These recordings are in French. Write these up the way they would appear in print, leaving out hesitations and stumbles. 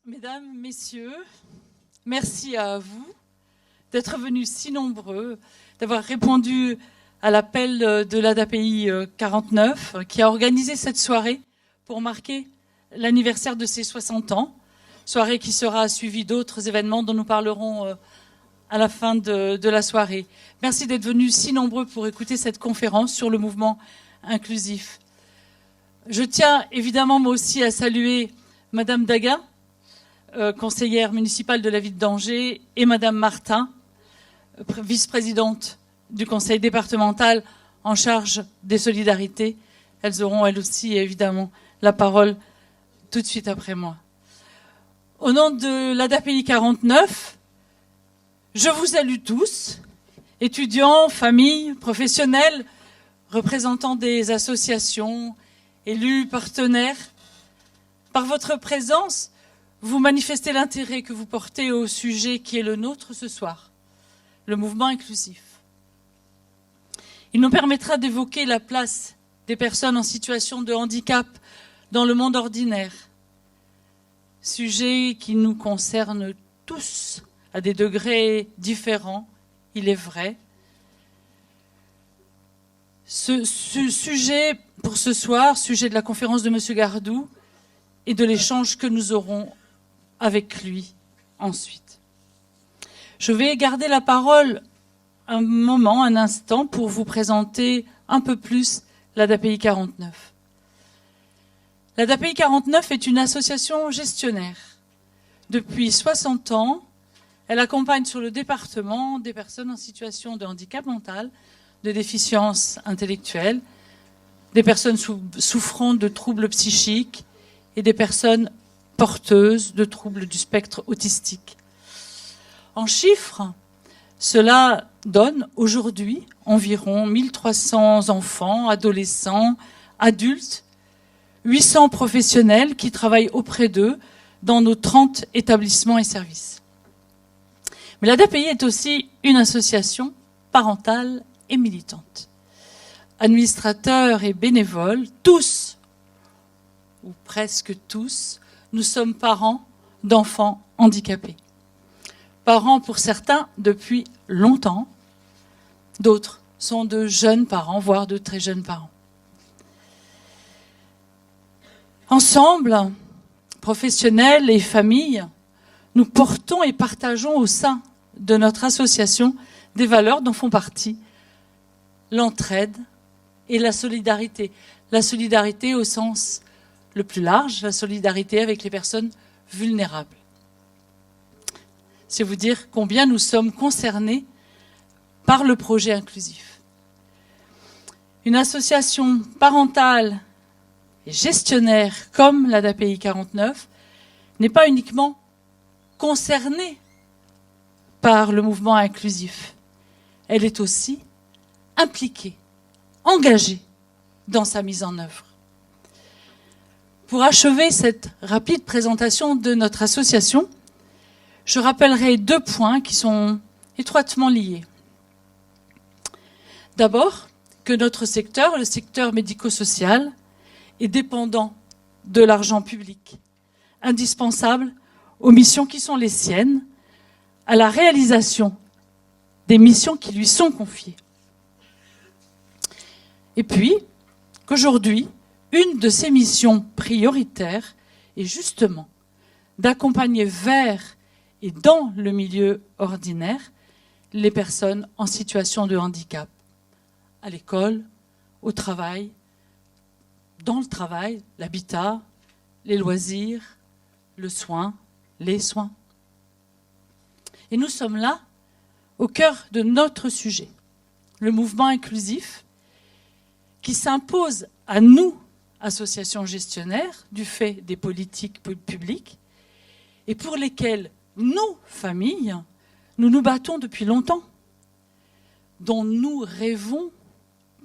Mesdames, Messieurs, merci à vous d'être venus si nombreux, d'avoir répondu à l'appel de l'ADAPI 49 qui a organisé cette soirée pour marquer l'anniversaire de ses 60 ans, soirée qui sera suivie d'autres événements dont nous parlerons à la fin de la soirée. Merci d'être venus si nombreux pour écouter cette conférence sur le mouvement inclusif. Je tiens évidemment moi aussi à saluer Madame Daga, conseillère municipale de la ville d'Angers, et Madame Martin, vice-présidente du conseil départemental en charge des solidarités. Elles auront elles aussi évidemment la parole tout de suite après moi. Au nom de l'ADAPI 49, je vous salue tous, étudiants, familles, professionnels, représentants des associations, élus, partenaires. Par votre présence, vous manifestez l'intérêt que vous portez au sujet qui est le nôtre ce soir, le mouvement inclusif. Il nous permettra d'évoquer la place des personnes en situation de handicap dans le monde ordinaire, sujet qui nous concerne tous à des degrés différents, il est vrai. Ce sujet pour ce soir, sujet de la conférence de M. Gardou et de l'échange que nous aurons avec lui ensuite. Je vais garder la parole un moment, un instant, pour vous présenter un peu plus l'ADAPI 49. L'ADAPI 49 est une association gestionnaire. Depuis 60 ans, elle accompagne sur le département des personnes en situation de handicap mental, de déficience intellectuelle, des personnes souffrant de troubles psychiques et des personnes porteuses de troubles du spectre autistique. En chiffres, cela donne aujourd'hui environ 1300 enfants, adolescents, adultes, 800 professionnels qui travaillent auprès d'eux dans nos 30 établissements et services. Mais l'ADAPI est aussi une association parentale et militante. Administrateurs et bénévoles, tous, ou presque tous, nous sommes parents d'enfants handicapés. Parents pour certains depuis longtemps, d'autres sont de jeunes parents, voire de très jeunes parents. Ensemble, professionnels et familles, nous portons et partageons au sein de notre association des valeurs dont font partie l'entraide et la solidarité. La solidarité au sens le plus large, la solidarité avec les personnes vulnérables. C'est vous dire combien nous sommes concernés par le projet inclusif. Une association parentale et gestionnaire comme l'ADAPI 49 n'est pas uniquement concernée par le mouvement inclusif. Elle est aussi impliquée, engagée dans sa mise en œuvre. Pour achever cette rapide présentation de notre association, je rappellerai 2 points qui sont étroitement liés. D'abord, que notre secteur, le secteur médico-social, est dépendant de l'argent public, indispensable aux missions qui sont les siennes, à la réalisation des missions qui lui sont confiées. Et puis, qu'aujourd'hui, une de ses missions prioritaires est justement d'accompagner vers et dans le milieu ordinaire les personnes en situation de handicap, à l'école, au travail, dans le travail, l'habitat, les loisirs, le soin, les soins. Et nous sommes là au cœur de notre sujet, le mouvement inclusif, qui s'impose à nous, associations gestionnaires, du fait des politiques publiques, et pour lesquelles nos familles, nous nous battons depuis longtemps, dont nous rêvons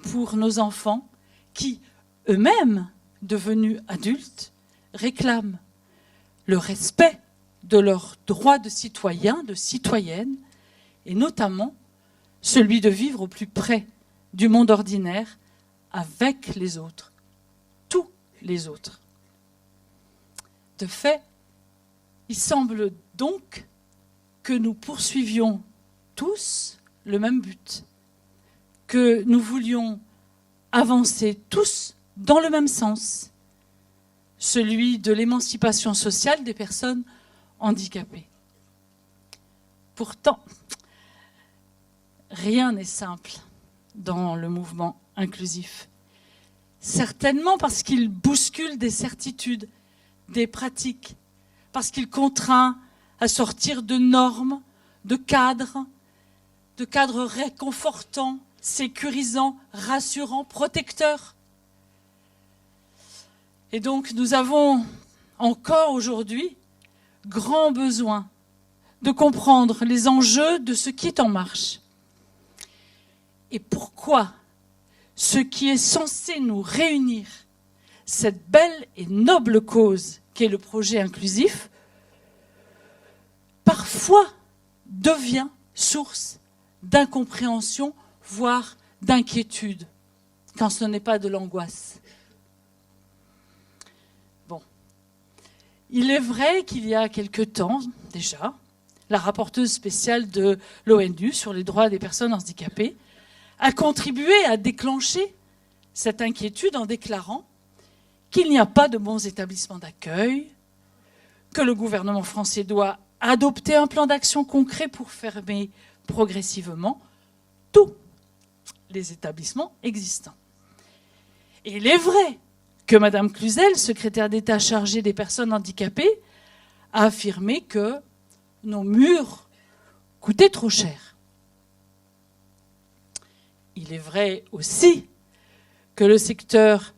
pour nos enfants qui, eux-mêmes, devenus adultes, réclament le respect de leurs droits de citoyens, de citoyennes, et notamment celui de vivre au plus près du monde ordinaire avec les autres, tous les autres. De fait, Il semble donc que nous poursuivions tous le même but, que nous voulions avancer tous dans le même sens, celui de l'émancipation sociale des personnes handicapées. Pourtant, rien n'est simple dans le mouvement inclusif. Certainement parce qu'il bouscule des certitudes, des pratiques, parce qu'il contraint à sortir de normes, de cadres réconfortants, sécurisants, rassurants, protecteurs. Et donc nous avons encore aujourd'hui grand besoin de comprendre les enjeux de ce qui est en marche. Et pourquoi ce qui est censé nous réunir, cette belle et noble cause qu'est le projet inclusif, parfois devient source d'incompréhension, voire d'inquiétude, quand ce n'est pas de l'angoisse. Bon. Il est vrai qu'il y a quelque temps, déjà, la rapporteuse spéciale de l'ONU sur les droits des personnes handicapées a contribué à déclencher cette inquiétude en déclarant qu'il n'y a pas de bons établissements d'accueil, que le gouvernement français doit adopter un plan d'action concret pour fermer progressivement tous les établissements existants. Et il est vrai que Mme Cluzel, secrétaire d'État chargée des personnes handicapées, a affirmé que nos murs coûtaient trop cher. Il est vrai aussi que le secteur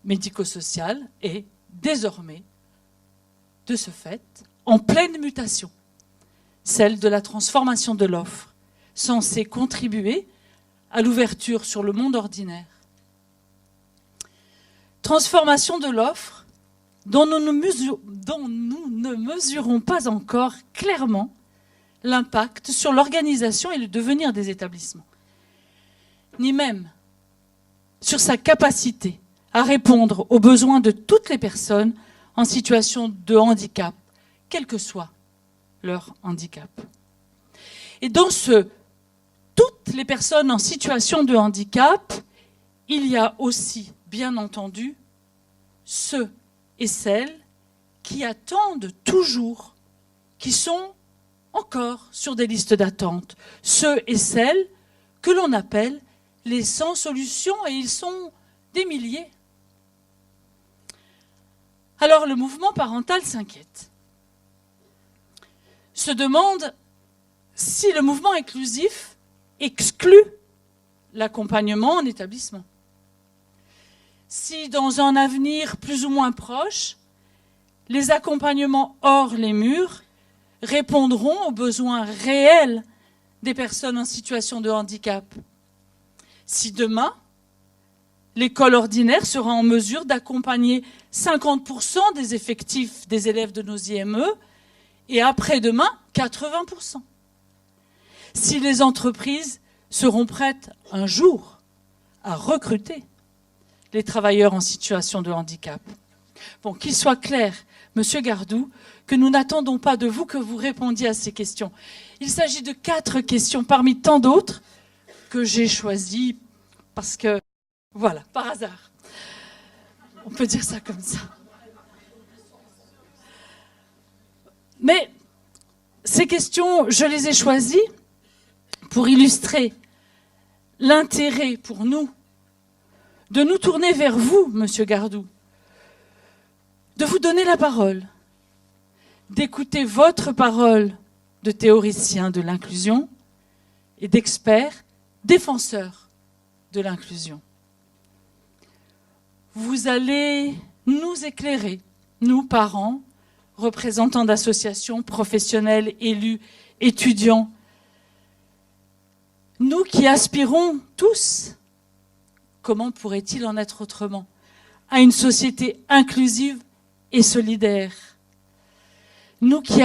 médico-social est désormais, de ce fait, en pleine mutation, celle de la transformation de l'offre, censée contribuer à l'ouverture sur le monde ordinaire. Transformation de l'offre dont nous ne mesurons pas encore clairement l'impact sur l'organisation et le devenir des établissements, ni même sur sa capacité à répondre aux besoins de toutes les personnes en situation de handicap, quel que soit leur handicap. Et dans toutes les personnes en situation de handicap, il y a aussi, bien entendu, ceux et celles qui attendent toujours, qui sont encore sur des listes d'attente, ceux et celles que l'on appelle les sans solution, et ils sont des milliers. Alors le mouvement parental s'inquiète, se demande si le mouvement inclusif exclut l'accompagnement en établissement. Si dans un avenir plus ou moins proche, les accompagnements hors les murs répondront aux besoins réels des personnes en situation de handicap. Si demain, l'école ordinaire sera en mesure d'accompagner 50% des effectifs des élèves de nos IME et après-demain, 80%. Si les entreprises seront prêtes un jour à recruter les travailleurs en situation de handicap. Bon, qu'il soit clair, Monsieur Gardou, que nous n'attendons pas de vous que vous répondiez à ces questions. Il s'agit de 4 questions parmi tant d'autres que j'ai choisies parce que, voilà, par hasard. On peut dire ça comme ça. Mais ces questions, je les ai choisies pour illustrer l'intérêt pour nous de nous tourner vers vous, Monsieur Gardou, de vous donner la parole, d'écouter votre parole de théoricien de l'inclusion et d'expert défenseur de l'inclusion. Vous allez nous éclairer, nous parents, représentants d'associations, professionnels, élus, étudiants, nous qui aspirons tous, comment pourrait-il en être autrement, à une société inclusive et solidaire. Nous qui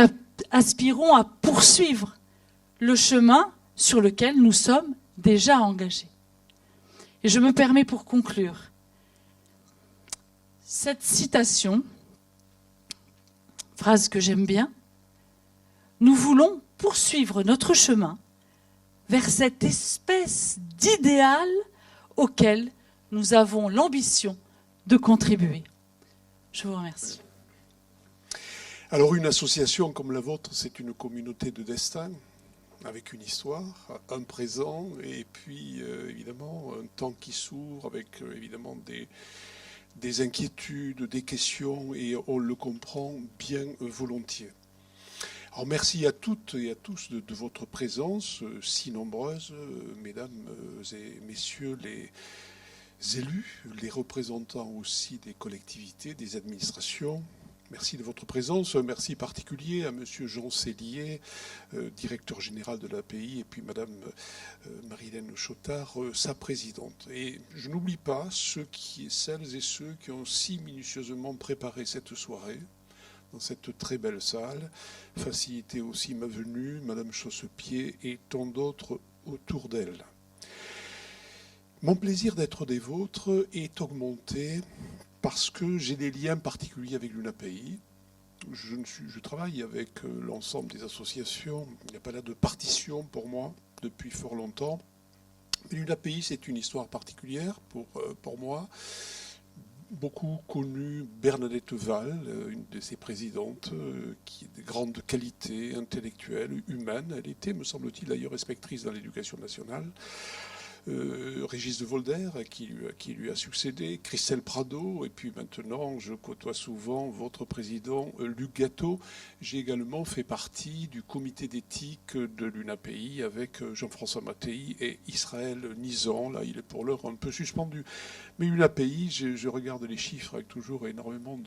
aspirons à poursuivre le chemin sur lequel nous sommes déjà engagés. Et je me permets pour conclure cette citation, phrase que j'aime bien, nous voulons poursuivre notre chemin vers cette espèce d'idéal auquel nous avons l'ambition de contribuer. Je vous remercie. Alors une association comme la vôtre, c'est une communauté de destin, avec une histoire, un présent, et puis évidemment un temps qui s'ouvre, avec évidemment des inquiétudes, des questions, et on le comprend bien volontiers. Alors merci à toutes et à tous de votre présence si nombreuse, mesdames et messieurs les élus, les représentants aussi des collectivités, des administrations. Merci de votre présence. Un merci particulier à monsieur Jean Cellier, directeur général de l'API, et puis madame Marie-Hélène Chotard, sa présidente. Et je n'oublie pas celles et ceux qui ont si minutieusement préparé cette soirée, dans cette très belle salle, facilité aussi ma venue, madame Chausse-Pied et tant d'autres autour d'elle. Mon plaisir d'être des vôtres est augmenté parce que j'ai des liens particuliers avec l'UNAPI. Je travaille avec l'ensemble des associations. Il n'y a pas là de partition pour moi depuis fort longtemps. Mais l'UNAPI, c'est une histoire particulière pour moi. Beaucoup connu Bernadette Val, une de ses présidentes, qui est de grande qualité intellectuelle, humaine. Elle était, me semble-t-il, d'ailleurs inspectrice dans l'éducation nationale. Régis de Volder, qui lui a succédé, Christelle Prado, et puis maintenant, je côtoie souvent votre président, Luc Gatto. J'ai également fait partie du comité d'éthique de l'UNAPI avec Jean-François Mattei et Israël Nizan. Là, il est pour l'heure un peu suspendu. Mais l'UNAPI, je regarde les chiffres avec toujours énormément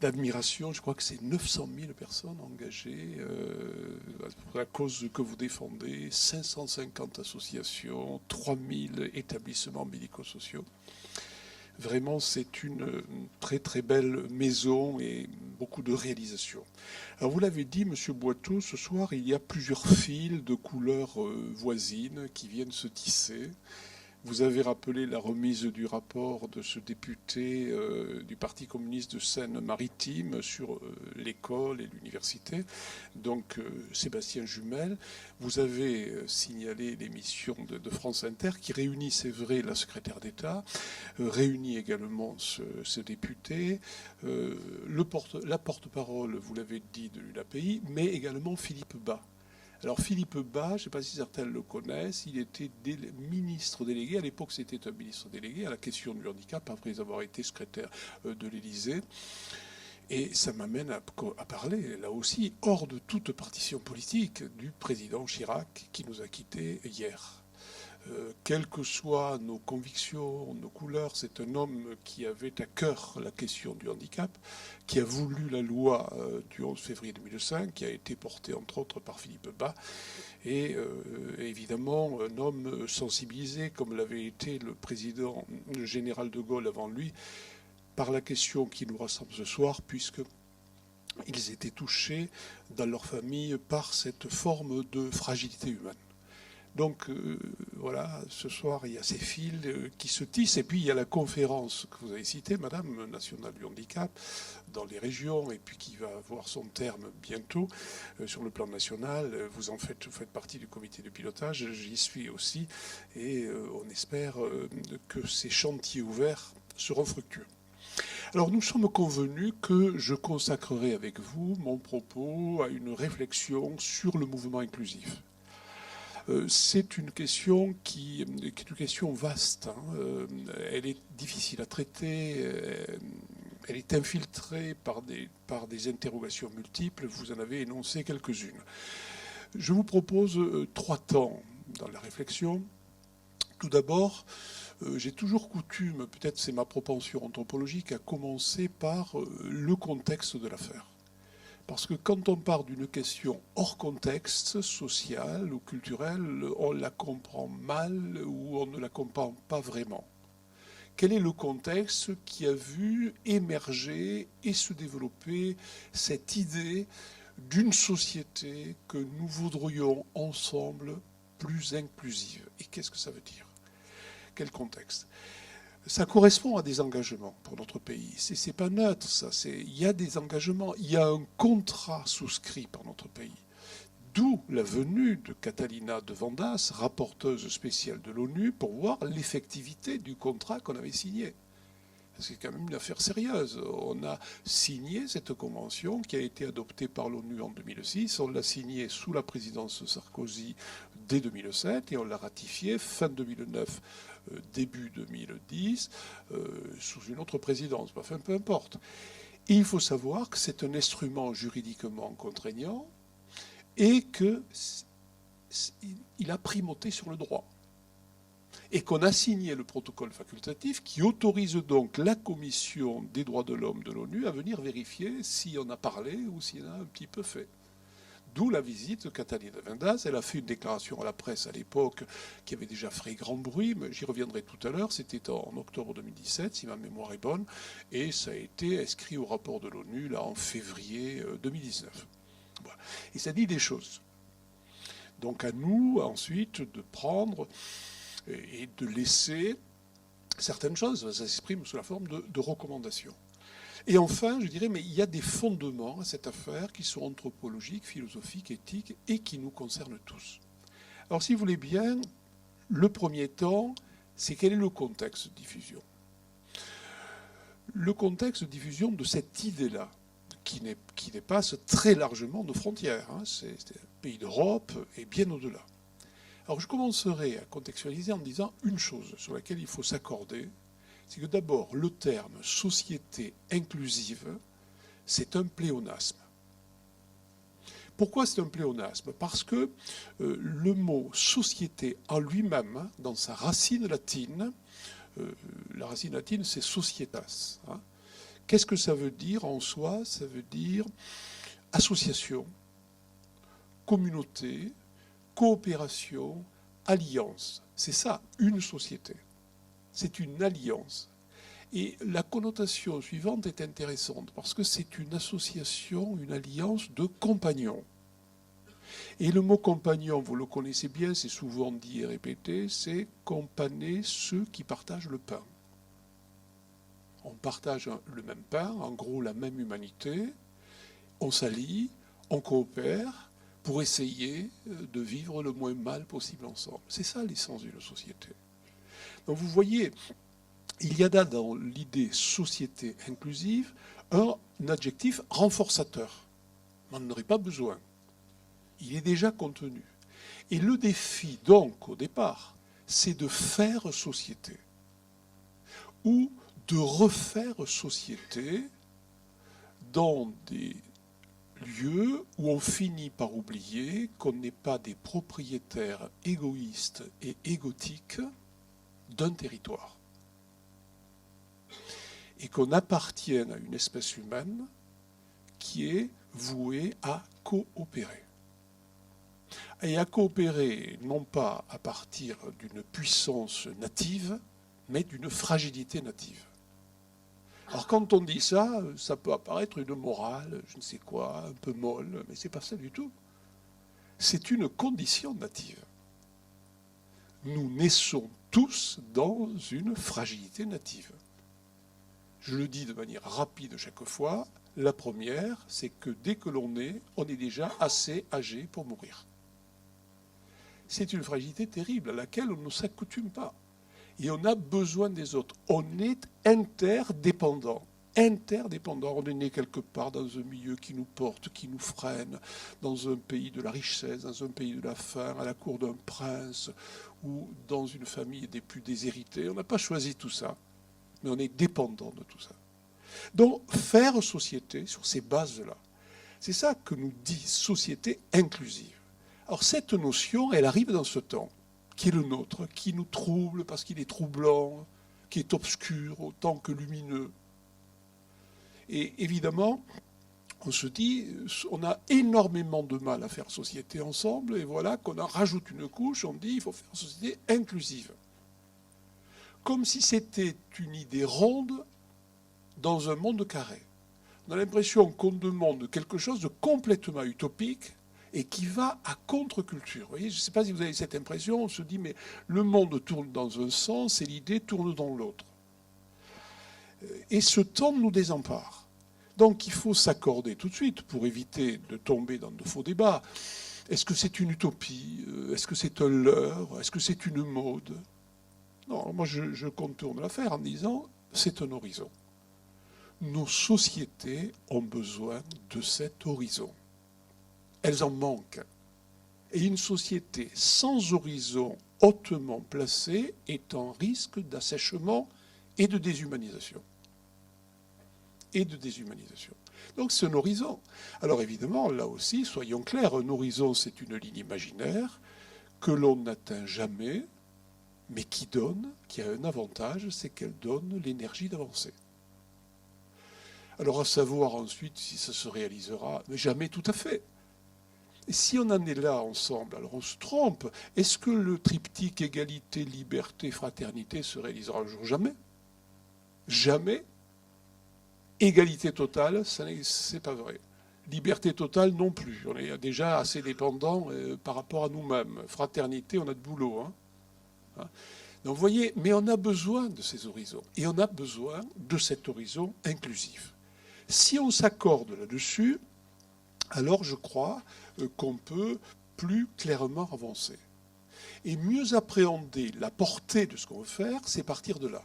d'admiration. Je crois que c'est 900 000 personnes engagées pour la cause que vous défendez, 550 associations, 3000 établissements médico-sociaux. Vraiment, c'est une très très belle maison et beaucoup de réalisations. Alors vous l'avez dit, Monsieur Boiteau, ce soir, il y a plusieurs fils de couleurs voisines qui viennent se tisser. Vous avez rappelé la remise du rapport de ce député du Parti communiste de Seine-Maritime sur l'école et l'université, donc Sébastien Jumel. Vous avez signalé l'émission de France Inter qui réunit, c'est vrai, la secrétaire d'État, réunit également ce député, la porte-parole, vous l'avez dit, de l'UNAPI, mais également Philippe Bas. Alors Philippe Bas, je ne sais pas si certains le connaissent, il était ministre délégué, à l'époque c'était un ministre délégué à la question du handicap, après avoir été secrétaire de l'Élysée. Et ça m'amène à parler, là aussi, hors de toute partition politique, du président Chirac qui nous a quittés hier. Quelles que soient nos convictions, nos couleurs, c'est un homme qui avait à cœur la question du handicap, qui a voulu la loi du 11 février 2005, qui a été portée entre autres par Philippe Bas, et évidemment un homme sensibilisé, comme l'avait été le général de Gaulle avant lui, par la question qui nous rassemble ce soir, puisque ils étaient touchés dans leur famille par cette forme de fragilité humaine. Donc voilà, ce soir, il y a ces fils qui se tissent. Et puis, il y a la conférence que vous avez citée, Madame, nationale du handicap, dans les régions, et puis qui va avoir son terme bientôt sur le plan national. Vous faites partie du comité de pilotage, j'y suis aussi. Et on espère que ces chantiers ouverts seront fructueux. Alors nous sommes convenus que je consacrerai avec vous mon propos à une réflexion sur le mouvement inclusif. C'est une question qui est une question vaste. Elle est difficile à traiter. Elle est infiltrée par des interrogations multiples. Vous en avez énoncé quelques-unes. Je vous propose 3 temps dans la réflexion. Tout d'abord, j'ai toujours coutume, peut-être c'est ma propension anthropologique, à commencer par le contexte de l'affaire. Parce que quand on part d'une question hors contexte, social ou culturel, on la comprend mal ou on ne la comprend pas vraiment. Quel est le contexte qui a vu émerger et se développer cette idée d'une société que nous voudrions ensemble plus inclusive? Et qu'est-ce que ça veut dire? Quel contexte? ça correspond à des engagements pour notre pays. C'est pas neutre, ça. Il y a des engagements, il y a un contrat souscrit par notre pays. D'où la venue de Catalina de Vandas, rapporteuse spéciale de l'ONU, pour voir l'effectivité du contrat qu'on avait signé. C'est quand même une affaire sérieuse. On a signé cette convention qui a été adoptée par l'ONU en 2006. On l'a signée sous la présidence Sarkozy dès 2007 et on l'a ratifiée fin 2009, début 2010, sous une autre présidence. Enfin, peu importe. Et il faut savoir que c'est un instrument juridiquement contraignant et qu'il a primauté sur le droit. Et qu'on a signé le protocole facultatif qui autorise donc la Commission des droits de l'homme de l'ONU à venir vérifier si on a parlé ou s'il en a un petit peu fait. D'où la visite de Catalina de Vandas. Elle a fait une déclaration à la presse à l'époque qui avait déjà fait grand bruit, mais j'y reviendrai tout à l'heure. C'était en octobre 2017, si ma mémoire est bonne, et ça a été inscrit au rapport de l'ONU là, en février 2019. Voilà. Et ça dit des choses. Donc à nous, ensuite, de prendre et de laisser certaines choses, ça s'exprime sous la forme de recommandations. Et enfin, je dirais, mais il y a des fondements à cette affaire qui sont anthropologiques, philosophiques, éthiques, et qui nous concernent tous. Alors, si vous voulez bien, le premier temps, c'est quel est le contexte de diffusion. Le contexte de diffusion de cette idée-là, qui dépasse très largement nos frontières. C'est un pays d'Europe et bien au-delà. Alors je commencerai à contextualiser en disant une chose sur laquelle il faut s'accorder, c'est que d'abord le terme société inclusive, c'est un pléonasme. Pourquoi c'est un pléonasme? Parce que le mot société en lui-même, dans sa racine latine, la racine latine c'est societas. Qu'est-ce que ça veut dire en soi? Ça veut dire association, communauté, coopération, alliance. C'est ça, une société. C'est une alliance. Et la connotation suivante est intéressante parce que c'est une association, une alliance de compagnons. Et le mot compagnon, vous le connaissez bien, c'est souvent dit et répété, c'est companer ceux qui partagent le pain. On partage le même pain, en gros la même humanité, on s'allie, on coopère, pour essayer de vivre le moins mal possible ensemble. C'est ça l'essence d'une société. Donc vous voyez, il y a là dans l'idée société inclusive un adjectif renforçateur. On n'en aurait pas besoin. Il est déjà contenu. Et le défi, donc, au départ, c'est de faire société. Ou de refaire société dans des lieu où on finit par oublier qu'on n'est pas des propriétaires égoïstes et égotiques d'un territoire. Et qu'on appartienne à une espèce humaine qui est vouée à coopérer. Et à coopérer non pas à partir d'une puissance native, mais d'une fragilité native. Alors quand on dit ça, ça peut apparaître une morale, je ne sais quoi, un peu molle, mais c'est pas ça du tout. C'est une condition native. Nous naissons tous dans une fragilité native. Je le dis de manière rapide chaque fois. La première, c'est que dès que l'on est, on est déjà assez âgé pour mourir. C'est une fragilité terrible à laquelle on ne s'accoutume pas. Et on a besoin des autres. On est interdépendant. Interdépendant. On est né quelque part dans un milieu qui nous porte, qui nous freine, dans un pays de la richesse, dans un pays de la faim, à la cour d'un prince, ou dans une famille des plus déshérités. On n'a pas choisi tout ça, mais on est dépendant de tout ça. Donc, faire société sur ces bases-là, c'est ça que nous dit société inclusive. Alors, cette notion, elle arrive dans ce temps qui est le nôtre, qui nous trouble parce qu'il est troublant, qui est obscur autant que lumineux. Et évidemment, on se dit, on a énormément de mal à faire société ensemble, et voilà qu'on en rajoute une couche, on dit il faut faire société inclusive. Comme si c'était une idée ronde dans un monde carré. On a l'impression qu'on demande quelque chose de complètement utopique, et qui va à contre-culture. Vous voyez, je ne sais pas si vous avez cette impression, on se dit, mais le monde tourne dans un sens et l'idée tourne dans l'autre. Et ce temps nous désempare. Donc il faut s'accorder tout de suite pour éviter de tomber dans de faux débats. Est-ce que c'est une utopie? Est-ce que c'est un leurre? Est-ce que c'est une mode? Non, moi je contourne l'affaire en disant c'est un horizon. Nos sociétés ont besoin de cet horizon. Elles en manquent. Et une société sans horizon hautement placé est en risque d'assèchement et de déshumanisation. Donc c'est un horizon. Alors évidemment, là aussi, soyons clairs, un horizon, c'est une ligne imaginaire que l'on n'atteint jamais, mais qui a un avantage, c'est qu'elle donne l'énergie d'avancer. Alors à savoir ensuite si ça se réalisera, mais jamais tout à fait. Et si on en est là ensemble, alors on se trompe. Est-ce que le triptyque égalité, liberté, fraternité se réalisera un jour? Jamais. Jamais. Égalité totale, c'est pas vrai. Liberté totale non plus. On est déjà assez dépendant par rapport à nous-mêmes. Fraternité, on a de boulot. Donc vous voyez, mais on a besoin de ces horizons. Et on a besoin de cet horizon inclusif. Si on s'accorde là-dessus, alors je crois qu'on peut plus clairement avancer. Et mieux appréhender la portée de ce qu'on veut faire, c'est partir de là.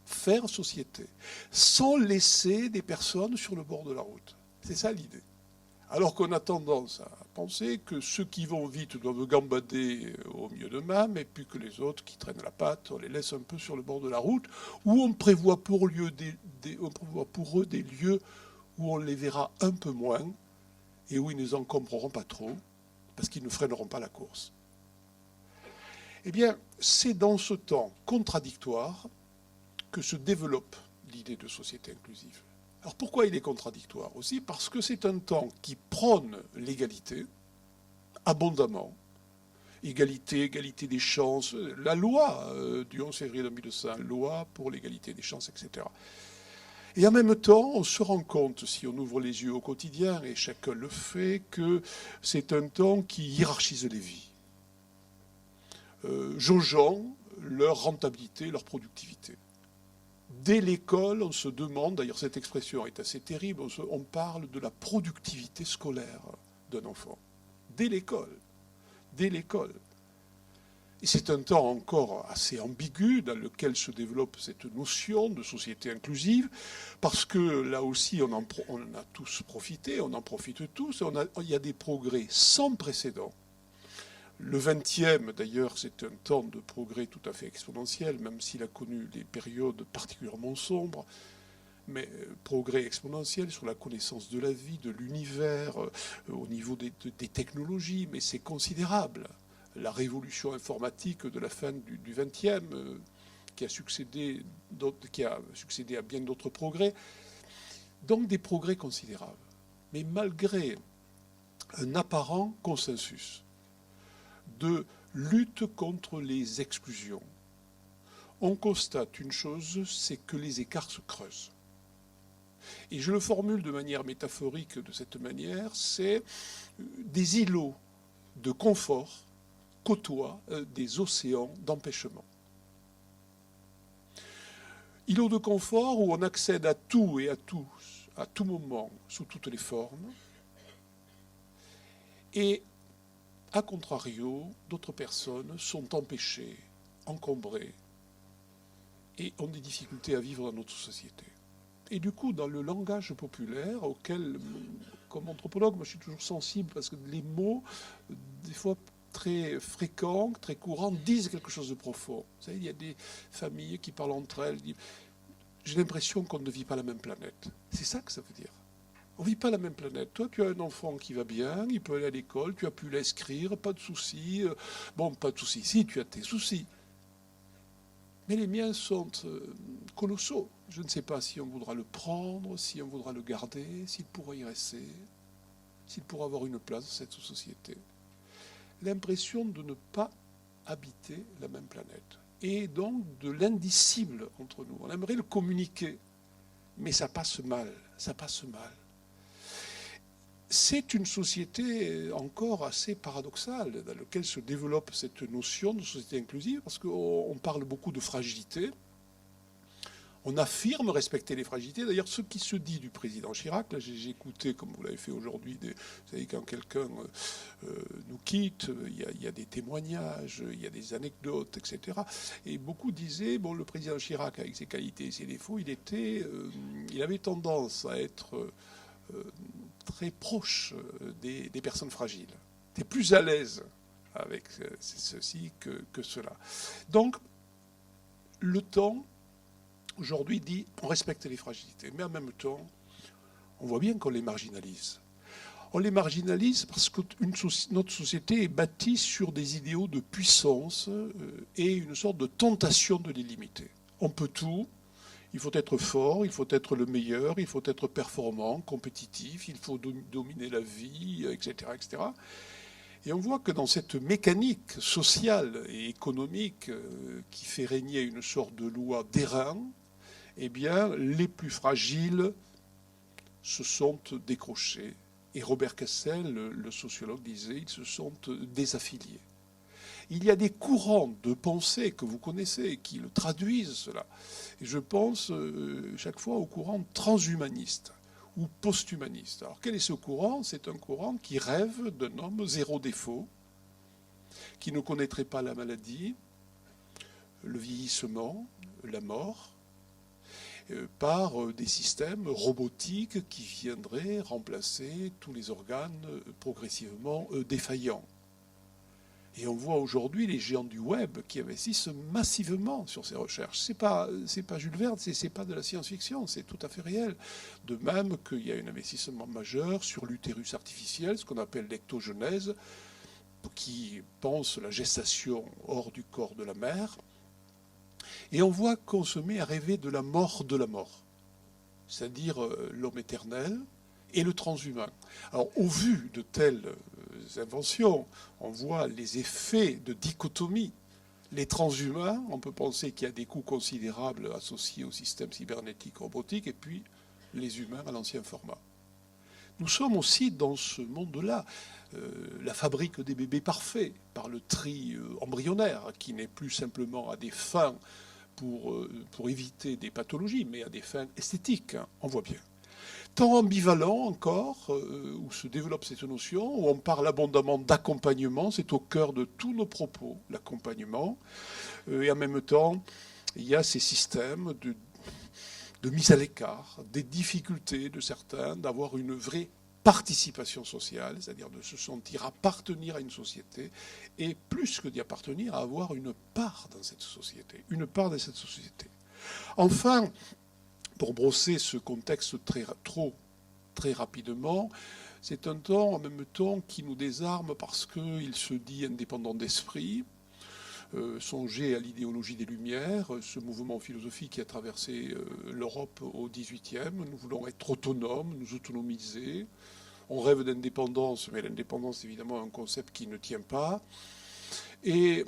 Faire société, sans laisser des personnes sur le bord de la route. C'est ça l'idée. Alors qu'on a tendance à penser que ceux qui vont vite doivent gambader au milieu d'eux-mêmes, et puis que les autres qui traînent la patte, on les laisse un peu sur le bord de la route, où on prévoit pour eux des lieux où on les verra un peu moins, et où ils ne nous encombreront pas trop, parce qu'ils ne freineront pas la course. Eh bien, c'est dans ce temps contradictoire que se développe l'idée de société inclusive. Alors pourquoi il est contradictoire aussi? Parce que c'est un temps qui prône l'égalité, abondamment. Égalité des chances, la loi du 11 février 2005, loi pour l'égalité des chances, etc. Et en même temps, on se rend compte, si on ouvre les yeux au quotidien, et chacun le fait, que c'est un temps qui hiérarchise les vies, jaugeant leur rentabilité, leur productivité. Dès l'école, on se demande, d'ailleurs cette expression est assez terrible, on parle de la productivité scolaire d'un enfant. Dès l'école. Et c'est un temps encore assez ambigu dans lequel se développe cette notion de société inclusive, parce que là aussi on en a tous profité, on en profite tous, il y a des progrès sans précédent. Le 20e, d'ailleurs, c'est un temps de progrès tout à fait exponentiel, même s'il a connu des périodes particulièrement sombres, mais progrès exponentiel sur la connaissance de la vie, de l'univers, au niveau des technologies, mais c'est considérable. La révolution informatique de la fin du 20e, qui a succédé à bien d'autres progrès, donc des progrès considérables. Mais malgré un apparent consensus de lutte contre les exclusions, on constate une chose, c'est que les écarts se creusent. Et je le formule de manière métaphorique de cette manière, c'est des îlots de confort côtoient des océans d'empêchement. Îlots de confort où on accède à tout et à tous, à tout moment, sous toutes les formes, et a contrario, d'autres personnes sont empêchées, encombrées, et ont des difficultés à vivre dans notre société. Et du coup, dans le langage populaire, auquel, comme anthropologue, moi je suis toujours sensible, parce que les mots, des fois très fréquents, très courants, disent quelque chose de profond. Vous savez, il y a des familles qui parlent entre elles, disent « j'ai l'impression qu'on ne vit pas la même planète ». C'est ça que ça veut dire. On ne vit pas la même planète. Toi, tu as un enfant qui va bien, il peut aller à l'école, tu as pu l'inscrire, pas de soucis. Bon, pas de soucis, si, tu as tes soucis. Mais les miens sont colossaux. Je ne sais pas si on voudra le prendre, si on voudra le garder, s'il pourra y rester, s'il pourra avoir une place dans cette société. L'impression de ne pas habiter la même planète. Et donc de l'indicible entre nous. On aimerait le communiquer, mais ça passe mal. C'est une société encore assez paradoxale dans laquelle se développe cette notion de société inclusive, parce qu'on parle beaucoup de fragilité. On affirme respecter les fragilités. D'ailleurs, ce qui se dit du président Chirac, là j'ai écouté, comme vous l'avez fait aujourd'hui, vous savez, quand quelqu'un nous quitte, il y a des témoignages, il y a des anecdotes, etc. Et beaucoup disaient, bon, le président Chirac, avec ses qualités et ses défauts, il avait tendance à être très proche des personnes fragiles. Il était plus à l'aise avec ceci que cela. Donc, le temps, aujourd'hui, dit on respecte les fragilités, mais en même temps, on voit bien qu'on les marginalise. On les marginalise parce que notre société est bâtie sur des idéaux de puissance et une sorte de tentation de les limiter. On peut tout, il faut être fort, il faut être le meilleur, il faut être performant, compétitif, il faut dominer la vie, etc., etc. Et on voit que dans cette mécanique sociale et économique qui fait régner une sorte de loi d'airain, eh bien, les plus fragiles se sont décrochés. Et Robert Castel, le sociologue, disait ils se sont désaffiliés. Il y a des courants de pensée que vous connaissez qui le traduisent, cela. Et je pense chaque fois au courant transhumaniste ou post-humaniste. Alors quel est ce courant? C'est un courant qui rêve d'un homme zéro défaut, qui ne connaîtrait pas la maladie, le vieillissement, la mort, par des systèmes robotiques qui viendraient remplacer tous les organes progressivement défaillants. Et on voit aujourd'hui les géants du web qui investissent massivement sur ces recherches. C'est pas Jules Verne, c'est pas de la science-fiction, c'est tout à fait réel. De même qu'il y a un investissement majeur sur l'utérus artificiel, ce qu'on appelle l'ectogenèse, qui pense la gestation hors du corps de la mère. Et on voit qu'on se met à rêver de la mort, c'est-à-dire l'homme éternel et le transhumain. Alors, au vu de telles inventions, on voit les effets de dichotomie. Les transhumains, on peut penser qu'il y a des coûts considérables associés au système cybernétique robotique, et puis les humains à l'ancien format. Nous sommes aussi dans ce monde-là, la fabrique des bébés parfaits, par le tri embryonnaire, qui n'est plus simplement à des fins pour éviter des pathologies, mais à des fins esthétiques, hein, on voit bien. Temps ambivalent encore, où se développe cette notion, où on parle abondamment d'accompagnement, c'est au cœur de tous nos propos, l'accompagnement, et en même temps, il y a ces systèmes de mise à l'écart, des difficultés de certains d'avoir une vraie participation sociale, c'est-à-dire de se sentir appartenir à une société, et plus que d'y appartenir, à avoir une part dans cette société, Enfin, pour brosser ce contexte très rapidement, c'est un temps en même temps qui nous désarme parce qu'il se dit indépendant d'esprit. Songez à l'idéologie des Lumières, ce mouvement philosophique qui a traversé l'Europe au XVIIIe. Nous voulons être autonomes, nous autonomiser. On rêve d'indépendance, mais l'indépendance, évidemment, est un concept qui ne tient pas. Et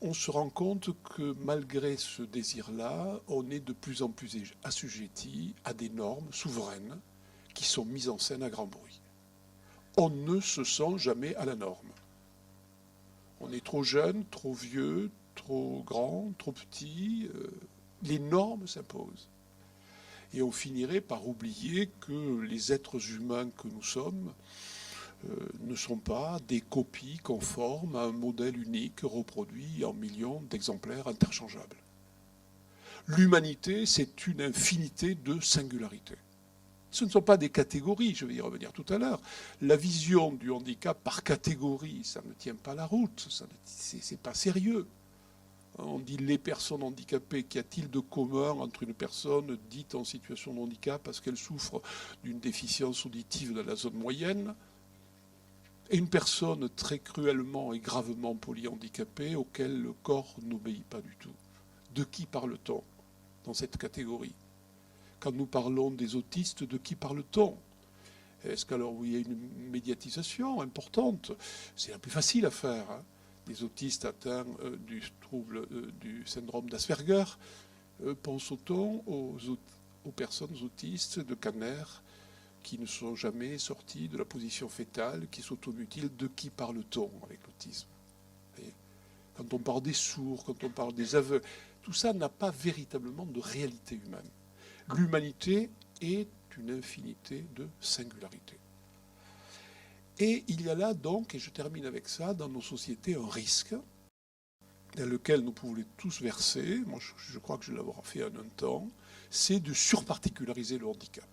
on se rend compte que malgré ce désir-là, on est de plus en plus assujetti à des normes souveraines qui sont mises en scène à grand bruit. On ne se sent jamais à la norme. On est trop jeune, trop vieux, trop grand, trop petit. Les normes s'imposent. Et on finirait par oublier que les êtres humains que nous sommes ne sont pas des copies conformes à un modèle unique reproduit en millions d'exemplaires interchangeables. L'humanité, c'est une infinité de singularités. Ce ne sont pas des catégories, je vais y revenir tout à l'heure. La vision du handicap par catégorie, ça ne tient pas la route, c'est pas sérieux. On dit les personnes handicapées, qu'y a-t-il de commun entre une personne dite en situation de handicap parce qu'elle souffre d'une déficience auditive dans la zone moyenne et une personne très cruellement et gravement polyhandicapée auquel le corps n'obéit pas du tout? De qui parle-t-on dans cette catégorie? Quand nous parlons des autistes, de qui parle-t-on? Est-ce qu'alors il y a une médiatisation importante? C'est la plus facile à faire, hein. Des autistes atteints du trouble du syndrome d'Asperger, pense-t-on aux personnes autistes de Kanner qui ne sont jamais sorties de la position fétale, qui s'automutilent? De qui parle-t-on avec l'autisme? Quand on parle des sourds, quand on parle des aveugles, tout ça n'a pas véritablement de réalité humaine. L'humanité est une infinité de singularités. Et il y a là donc, et je termine avec ça, dans nos sociétés, un risque dans lequel nous pouvons tous verser, moi je crois que je l'ai fait en un temps, c'est de surparticulariser le handicap.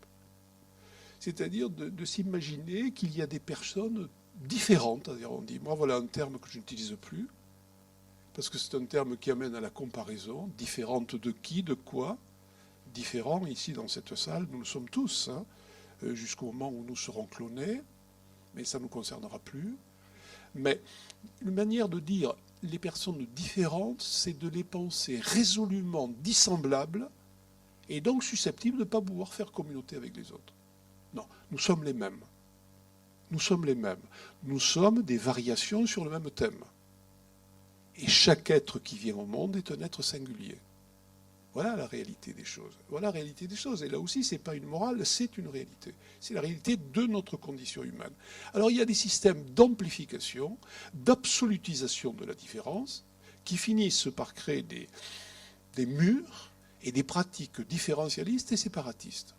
C'est-à-dire de s'imaginer qu'il y a des personnes différentes. C'est-à-dire on dit, moi voilà un terme que je n'utilise plus, parce que c'est un terme qui amène à la comparaison, différente de qui, de quoi. Différents, ici dans cette salle, nous le sommes tous, hein, jusqu'au moment où nous serons clonés, mais ça ne nous concernera plus. Mais une manière de dire les personnes différentes, c'est de les penser résolument dissemblables et donc susceptibles de ne pas pouvoir faire communauté avec les autres. Non, nous sommes les mêmes. Nous sommes les mêmes. Nous sommes des variations sur le même thème. Et chaque être qui vient au monde est un être singulier. Voilà la réalité des choses. Voilà la réalité des choses. Et là aussi, ce n'est pas une morale, c'est une réalité. C'est la réalité de notre condition humaine. Alors il y a des systèmes d'amplification, d'absolutisation de la différence, qui finissent par créer des murs et des pratiques différentialistes et séparatistes.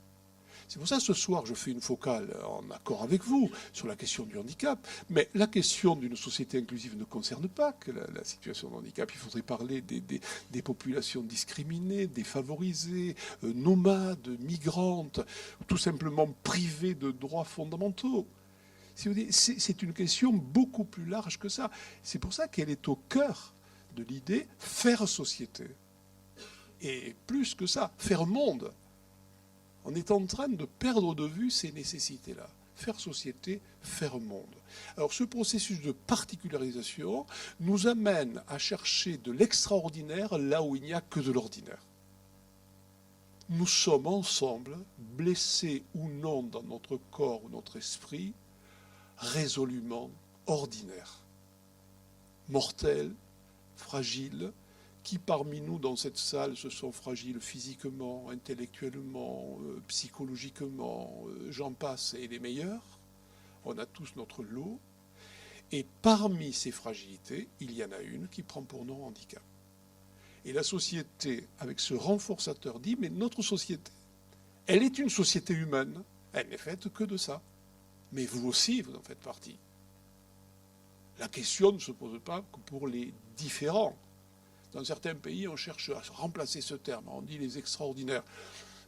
C'est pour ça que ce soir, je fais une focale en accord avec vous sur la question du handicap. Mais la question d'une société inclusive ne concerne pas que la situation de handicap. Il faudrait parler des populations discriminées, défavorisées, nomades, migrantes, tout simplement privées de droits fondamentaux. C'est une question beaucoup plus large que ça. C'est pour ça qu'elle est au cœur de l'idée faire société. Et plus que ça, faire monde. On est en train de perdre de vue ces nécessités-là. Faire société, faire monde. Alors ce processus de particularisation nous amène à chercher de l'extraordinaire là où il n'y a que de l'ordinaire. Nous sommes ensemble, blessés ou non dans notre corps ou notre esprit, résolument ordinaires. Mortels, fragiles, qui parmi nous dans cette salle se sont fragiles physiquement, intellectuellement, psychologiquement, j'en passe et les meilleurs. On a tous notre lot. Et parmi ces fragilités, il y en a une qui prend pour nom handicap. Et la société, avec ce renforçateur, dit, mais notre société, elle est une société humaine. Elle n'est faite que de ça. Mais vous aussi, vous en faites partie. La question ne se pose pas que pour les différents. Dans certains pays, on cherche à remplacer ce terme. On dit les extraordinaires.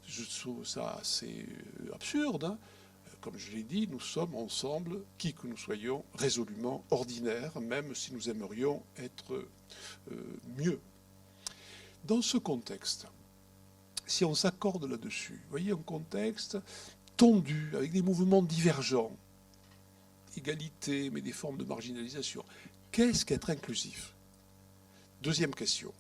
Je trouve ça assez absurde. Hein. Comme je l'ai dit, nous sommes ensemble, qui que nous soyons, résolument ordinaires, même si nous aimerions être mieux. Dans ce contexte, si on s'accorde là-dessus, vous voyez un contexte tendu, avec des mouvements divergents, égalité, mais des formes de marginalisation. Qu'est-ce qu'être inclusif ? Deuxième question.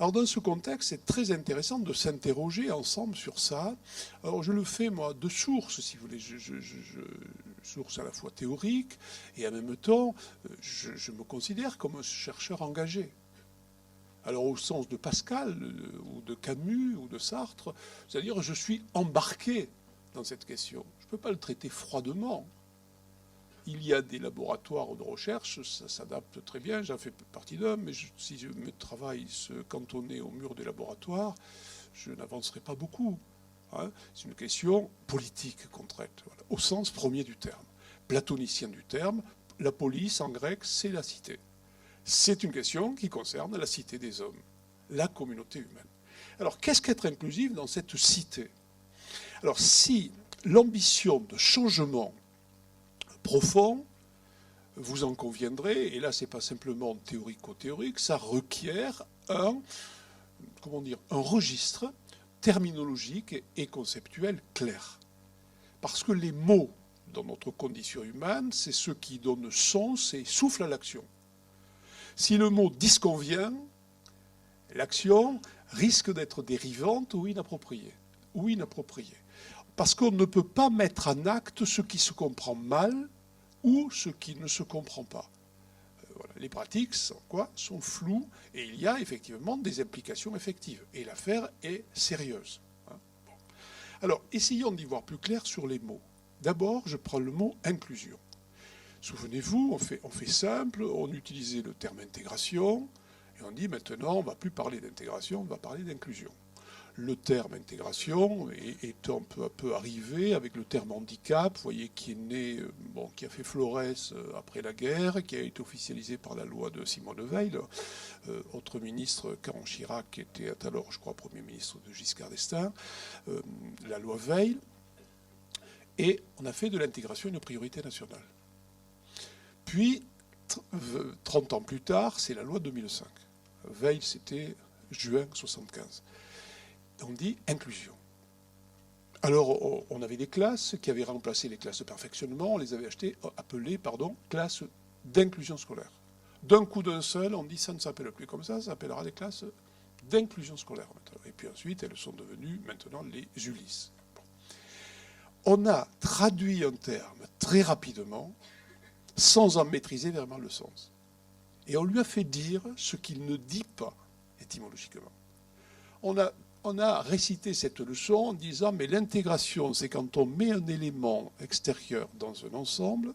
Alors dans ce contexte, c'est très intéressant de s'interroger ensemble sur ça. Alors je le fais, moi, de sources, si vous voulez, sources à la fois théoriques, et en même temps, je me considère comme un chercheur engagé. Alors au sens de Pascal, ou de Camus, ou de Sartre, c'est-à-dire je suis embarqué dans cette question. Je ne peux pas le traiter froidement. Il y a des laboratoires de recherche, ça s'adapte très bien, j'en fais partie d'un, mais si mes travail se cantonnait au mur des laboratoires, je n'avancerai pas beaucoup. Hein. C'est une question politique qu'on traite, voilà, au sens premier du terme. Platonicien du terme, la police en grec, c'est la cité. C'est une question qui concerne la cité des hommes, la communauté humaine. Alors, qu'est-ce qu'être inclusif dans cette cité ? Alors, si l'ambition de changement profond, vous en conviendrez, et là c'est pas simplement théorico-théorique, ça requiert un registre terminologique et conceptuel clair. Parce que les mots dans notre condition humaine, c'est ce qui donne sens et souffle à l'action. Si le mot disconvient, l'action risque d'être dérivante ou inappropriée. Parce qu'on ne peut pas mettre en acte ce qui se comprend mal ou ce qui ne se comprend pas. Voilà. Les pratiques sont floues et il y a effectivement des implications effectives. Et l'affaire est sérieuse. Bon. Alors, essayons d'y voir plus clair sur les mots. D'abord, je prends le mot inclusion. Souvenez-vous, on fait simple, on utilisait le terme intégration, Et on dit maintenant, on ne va plus parler d'intégration, on va parler d'inclusion. Le terme intégration est un peu à peu arrivé avec le terme handicap, vous voyez, qui est né, qui a fait florès après la guerre, qui a été officialisé par la loi de Simone Veil, autre ministre, Caron Chirac, qui était alors, je crois, Premier ministre de Giscard d'Estaing, la loi Veil, et on a fait de l'intégration une priorité nationale. Puis, 30 ans plus tard, c'est la loi 2005. Veil, c'était juin 1975. On dit inclusion. Alors, on avait des classes qui avaient remplacé les classes de perfectionnement, on les avait appelées classes d'inclusion scolaire. D'un coup d'un seul, on dit ça ne s'appelle plus comme ça s'appellera les classes d'inclusion scolaire maintenant. Et puis ensuite, elles sont devenues maintenant les ULIS. Bon. On a traduit un terme très rapidement, sans en maîtriser vraiment le sens. Et on lui a fait dire ce qu'il ne dit pas étymologiquement. On a récité cette leçon en disant mais l'intégration, c'est quand on met un élément extérieur dans un ensemble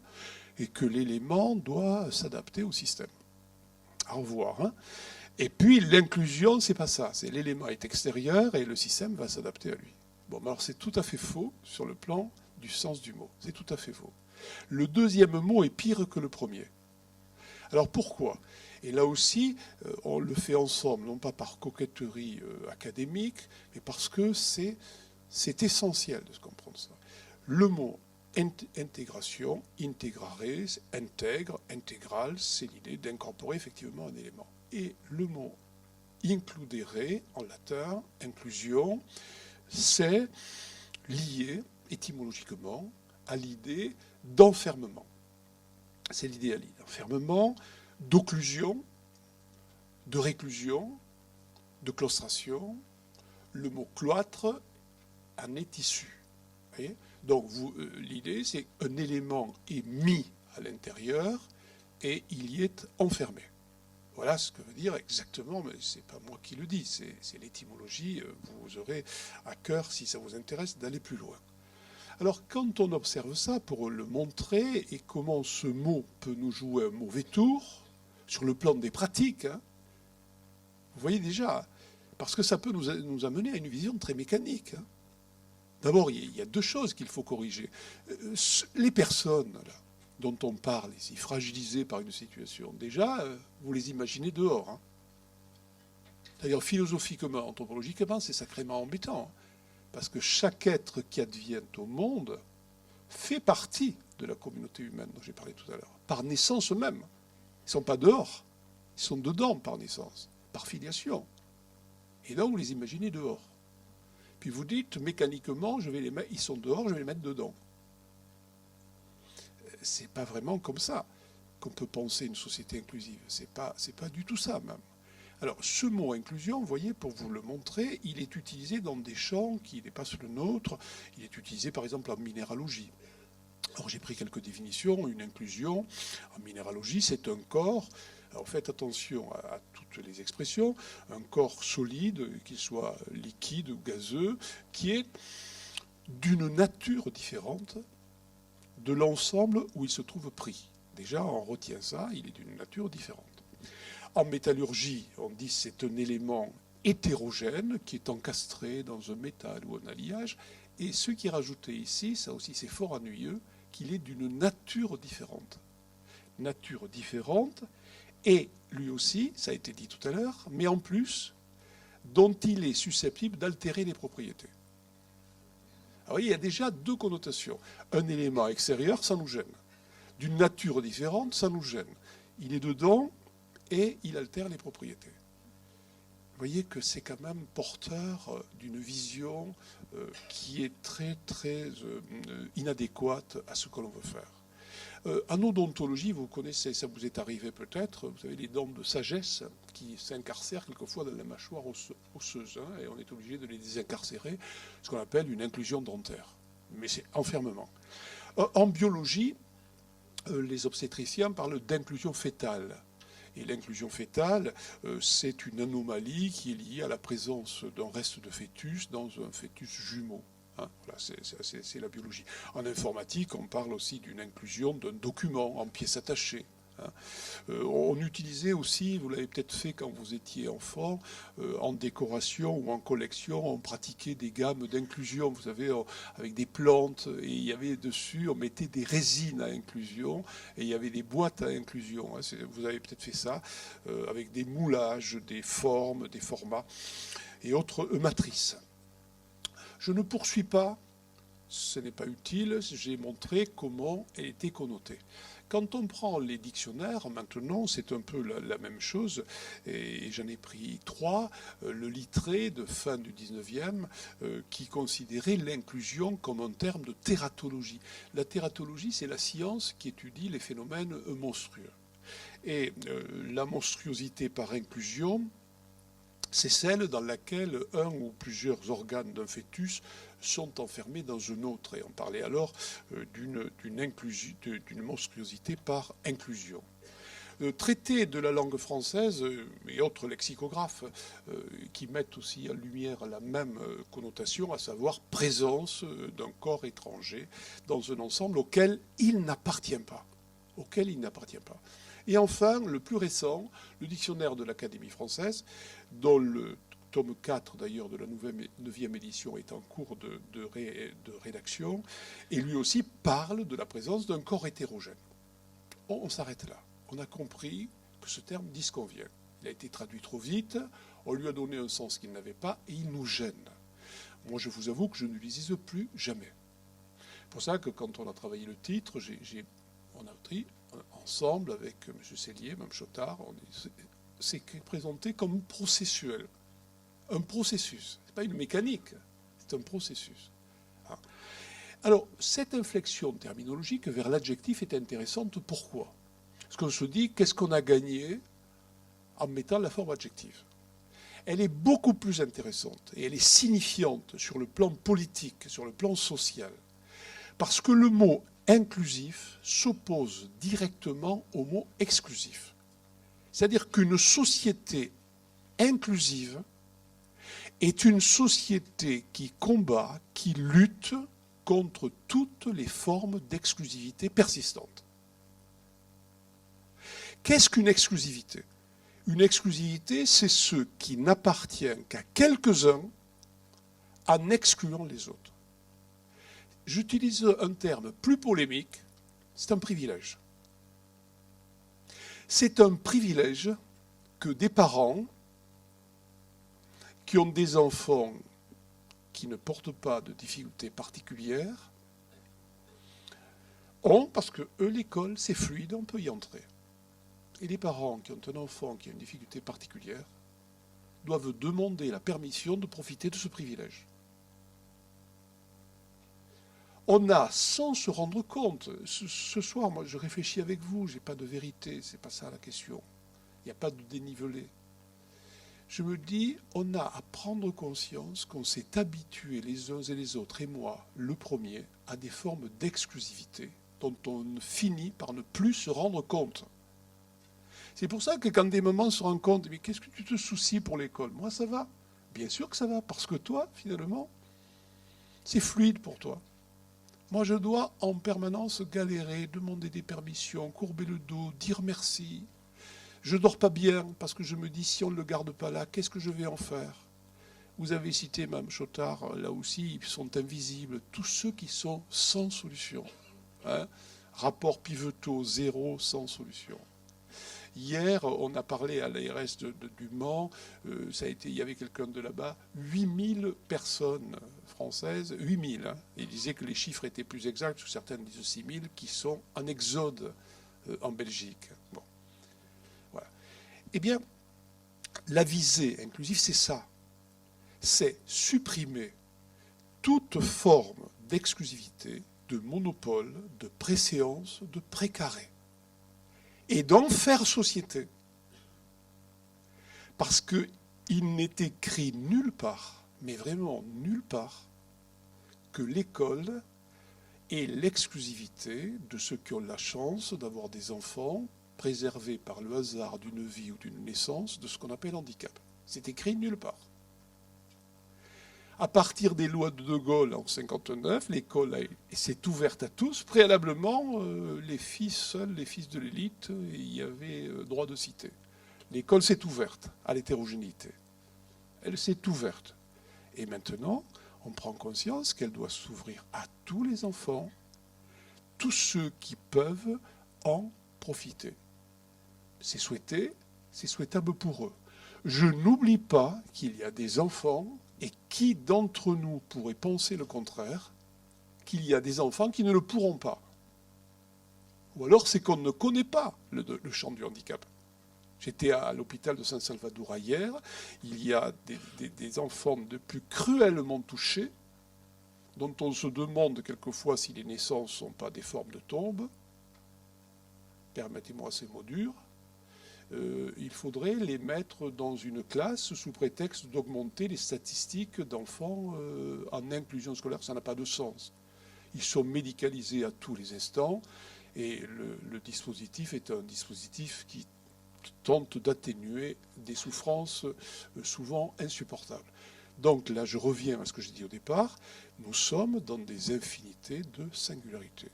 et que l'élément doit s'adapter au système. Au revoir. Hein. Et puis l'inclusion, c'est pas ça. C'est l'élément est extérieur et le système va s'adapter à lui. Bon, alors c'est tout à fait faux sur le plan du sens du mot. C'est tout à fait faux. Le deuxième mot est pire que le premier. Alors pourquoi ? Et là aussi, on le fait ensemble, non pas par coquetterie académique, mais parce que c'est essentiel de se comprendre ça. Le mot intégration, integrare, intègre, intégral, c'est l'idée d'incorporer effectivement un élément. Et le mot includere, en latin, inclusion, c'est lié étymologiquement à l'idée d'enfermement. C'est l'idée d'enfermement, d'occlusion, de réclusion, de claustration. Le mot cloître en est issu. Voyez ? Donc l'idée, c'est qu'un élément est mis à l'intérieur et il y est enfermé. Voilà ce que veut dire exactement, mais ce n'est pas moi qui le dis, c'est l'étymologie. Vous aurez à cœur, si ça vous intéresse, d'aller plus loin. Alors, quand on observe ça, pour le montrer, et comment ce mot peut nous jouer un mauvais tour, sur le plan des pratiques, hein, vous voyez déjà, parce que ça peut nous amener à une vision très mécanique. Hein. D'abord, il y a deux choses qu'il faut corriger. Les personnes là, dont on parle ici, fragilisées par une situation, déjà, vous les imaginez dehors. Hein. D'ailleurs, philosophiquement, anthropologiquement, c'est sacrément embêtant. Parce que chaque être qui advient au monde fait partie de la communauté humaine dont j'ai parlé tout à l'heure, par naissance même. Ils ne sont pas dehors, ils sont dedans par naissance, par filiation. Et là, vous les imaginez dehors. Puis vous dites, mécaniquement, ils sont dehors, je vais les mettre dedans. C'est pas vraiment comme ça qu'on peut penser une société inclusive. C'est pas du tout ça, même. Alors, ce mot inclusion, vous voyez, pour vous le montrer, il est utilisé dans des champs qui dépassent le nôtre. Il est utilisé, par exemple, en minéralogie. Alors, j'ai pris quelques définitions. Une inclusion, en minéralogie, c'est un corps. Alors, faites attention à toutes les expressions. Un corps solide, qu'il soit liquide ou gazeux, qui est d'une nature différente de l'ensemble où il se trouve pris. Déjà, on retient ça, il est d'une nature différente. En métallurgie, on dit que c'est un élément hétérogène qui est encastré dans un métal ou un alliage. Et ce qui est rajouté ici, ça aussi c'est fort ennuyeux, qu'il est d'une nature différente. Nature différente, et lui aussi, ça a été dit tout à l'heure, mais en plus, dont il est susceptible d'altérer les propriétés. Alors il y a déjà deux connotations. Un élément extérieur, ça nous gêne. D'une nature différente, ça nous gêne. Il est dedans, et il altère les propriétés. Vous voyez que c'est quand même porteur d'une vision qui est très, très inadéquate à ce que l'on veut faire. En odontologie, vous connaissez, ça vous est arrivé peut-être, vous avez les dents de sagesse qui s'incarcèrent quelquefois dans la mâchoire osseuse, hein, et on est obligé de les désincarcérer, ce qu'on appelle une inclusion dentaire. Mais c'est enfermement. En biologie, les obstétriciens parlent d'inclusion fétale. Et l'inclusion fétale, c'est une anomalie qui est liée à la présence d'un reste de fœtus dans un fœtus jumeau. Hein, voilà, c'est la biologie. En informatique, on parle aussi d'une inclusion d'un document en pièces attachées. On utilisait aussi, vous l'avez peut-être fait quand vous étiez enfant, en décoration ou en collection, on pratiquait des gammes d'inclusion, vous savez, avec des plantes, et il y avait dessus, on mettait des résines à inclusion, et il y avait des boîtes à inclusion. Vous avez peut-être fait ça, avec des moulages, des formes, des formats, et autres matrices. Je ne poursuis pas, ce n'est pas utile, j'ai montré comment elle était connotée. Quand on prend les dictionnaires, maintenant, c'est un peu la même chose, et j'en ai pris 3. Le Littré de fin du 19e, qui considérait l'inclusion comme un terme de tératologie. La tératologie, c'est la science qui étudie les phénomènes monstrueux. Et la monstruosité par inclusion, c'est celle dans laquelle un ou plusieurs organes d'un fœtus sont enfermés dans un autre. Et on parlait alors d'une monstruosité par inclusion. Traité de la langue française et autres lexicographes qui mettent aussi en lumière la même connotation, à savoir présence d'un corps étranger dans un ensemble auquel il n'appartient pas. Et enfin, le plus récent, le dictionnaire de l'Académie française, dont le tome 4 d'ailleurs de la 9e édition est en cours de rédaction, et lui aussi parle de la présence d'un corps hétérogène. On s'arrête là. On a compris que ce terme disconvient. Il a été traduit trop vite, on lui a donné un sens qu'il n'avait pas, et il nous gêne. Moi, je vous avoue que je ne l'utilise plus jamais. C'est pour ça que quand on a travaillé le titre, on a pris ensemble avec M. Sellier, Mme Chotard, c'est présenté comme processuel. Un processus. Ce n'est pas une mécanique, c'est un processus. Alors, cette inflexion terminologique vers l'adjectif est intéressante. Pourquoi ? Parce qu'on se dit, qu'est-ce qu'on a gagné en mettant la forme adjective ? Elle est beaucoup plus intéressante et elle est signifiante sur le plan politique, sur le plan social. Parce que le mot inclusif s'oppose directement au mot exclusif. C'est-à-dire qu'une société inclusive est une société qui combat, qui lutte contre toutes les formes d'exclusivité persistante. Qu'est-ce qu'une exclusivité ? Une exclusivité, c'est ce qui n'appartient qu'à quelques-uns en excluant les autres. J'utilise un terme plus polémique, c'est un privilège. C'est un privilège que des parents qui ont des enfants qui ne portent pas de difficultés particulières ont, parce que eux, l'école, c'est fluide, on peut y entrer. Et les parents qui ont un enfant qui a une difficulté particulière doivent demander la permission de profiter de ce privilège. On a, sans se rendre compte, ce soir, moi je réfléchis avec vous, je n'ai pas de vérité, c'est pas ça la question. Il n'y a pas de dénivelé. Je me dis, on a à prendre conscience qu'on s'est habitué les uns et les autres, et moi, le premier, à des formes d'exclusivité dont on finit par ne plus se rendre compte. C'est pour ça que quand des mamans se rendent compte, mais qu'est-ce que tu te soucies pour l'école ? Moi, ça va. Bien sûr que ça va, parce que toi, finalement, c'est fluide pour toi. Moi, je dois en permanence galérer, demander des permissions, courber le dos, dire merci. Je ne dors pas bien parce que je me dis, si on ne le garde pas là, qu'est-ce que je vais en faire ? Vous avez cité Mme Chotard, là aussi, ils sont invisibles, tous ceux qui sont sans solution. Rapport Piveteau, 0, sans solution. Hier, on a parlé à l'ARS du Mans, il y avait quelqu'un de là-bas, 8000 personnes françaises, 8000. Il disait que les chiffres étaient plus exacts, parce que certains disent 6000, qui sont en exode en Belgique. Bon. Voilà. Eh bien, la visée inclusive, c'est ça. C'est supprimer toute forme d'exclusivité, de monopole, de préséance, de précaré. Et d'en faire société. Parce qu'il n'est écrit nulle part, mais vraiment nulle part, que l'école est l'exclusivité de ceux qui ont la chance d'avoir des enfants préservés par le hasard d'une vie ou d'une naissance de ce qu'on appelle handicap. C'est écrit nulle part. À partir des lois de De Gaulle en 1959, l'école s'est ouverte à tous. Préalablement, les fils, seuls les fils de l'élite, y avaient droit de cité. L'école s'est ouverte à l'hétérogénéité. Elle s'est ouverte. Et maintenant, on prend conscience qu'elle doit s'ouvrir à tous les enfants, tous ceux qui peuvent en profiter. C'est souhaité, c'est souhaitable pour eux. Je n'oublie pas qu'il y a des enfants, et qui d'entre nous pourrait penser le contraire, qu'il y a des enfants qui ne le pourront pas. Ou alors c'est qu'on ne connaît pas le champ du handicap. J'étais à l'hôpital de San Salvador hier, il y a des enfants de plus cruellement touchés, dont on se demande quelquefois si les naissances ne sont pas des formes de tombes. Permettez-moi ces mots durs. Il faudrait les mettre dans une classe sous prétexte d'augmenter les statistiques d'enfants en inclusion scolaire. Ça n'a pas de sens. Ils sont médicalisés à tous les instants et le dispositif est un dispositif qui tente d'atténuer des souffrances souvent insupportables. Donc là, je reviens à ce que j'ai dit au départ. Nous sommes dans des infinités de singularités.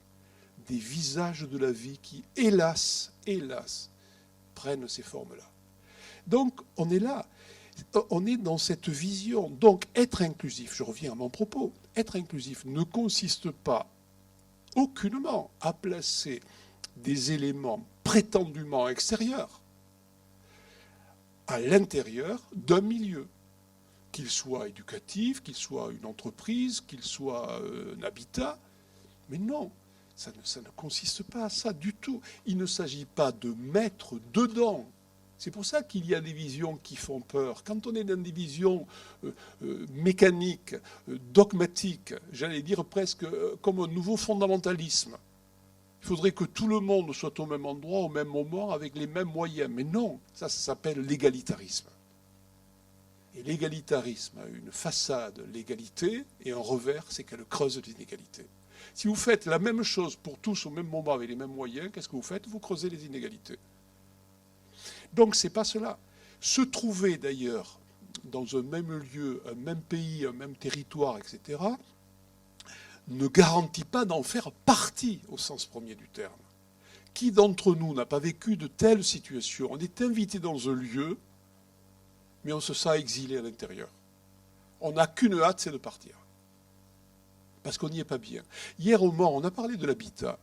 Des visages de la vie qui, hélas, prennent ces formes-là. Donc, on est là. On est dans cette vision. Donc, être inclusif, je reviens à mon propos, être inclusif ne consiste pas aucunement à placer des éléments prétendument extérieurs à l'intérieur d'un milieu, qu'il soit éducatif, qu'il soit une entreprise, qu'il soit un habitat. Mais non, ça ne consiste pas à ça du tout. Il ne s'agit pas de mettre dedans. C'est pour ça qu'il y a des visions qui font peur. Quand on est dans des visions mécaniques, dogmatiques, j'allais dire presque comme un nouveau fondamentalisme, il faudrait que tout le monde soit au même endroit, au même moment, avec les mêmes moyens. Mais non, ça s'appelle l'égalitarisme. Et l'égalitarisme a une façade, l'égalité, et un revers, c'est qu'elle creuse l'inégalité. Si vous faites la même chose pour tous au même moment avec les mêmes moyens, qu'est-ce que vous faites? Vous creusez les inégalités. Donc ce n'est pas cela. Se trouver d'ailleurs dans un même lieu, un même pays, un même territoire, etc., ne garantit pas d'en faire partie au sens premier du terme. Qui d'entre nous n'a pas vécu de telles situations? On est invité dans un lieu, mais on se sent exilé à l'intérieur. On n'a qu'une hâte, c'est de partir. Parce qu'on n'y est pas bien. Hier au Mans, on a parlé de l'habitat.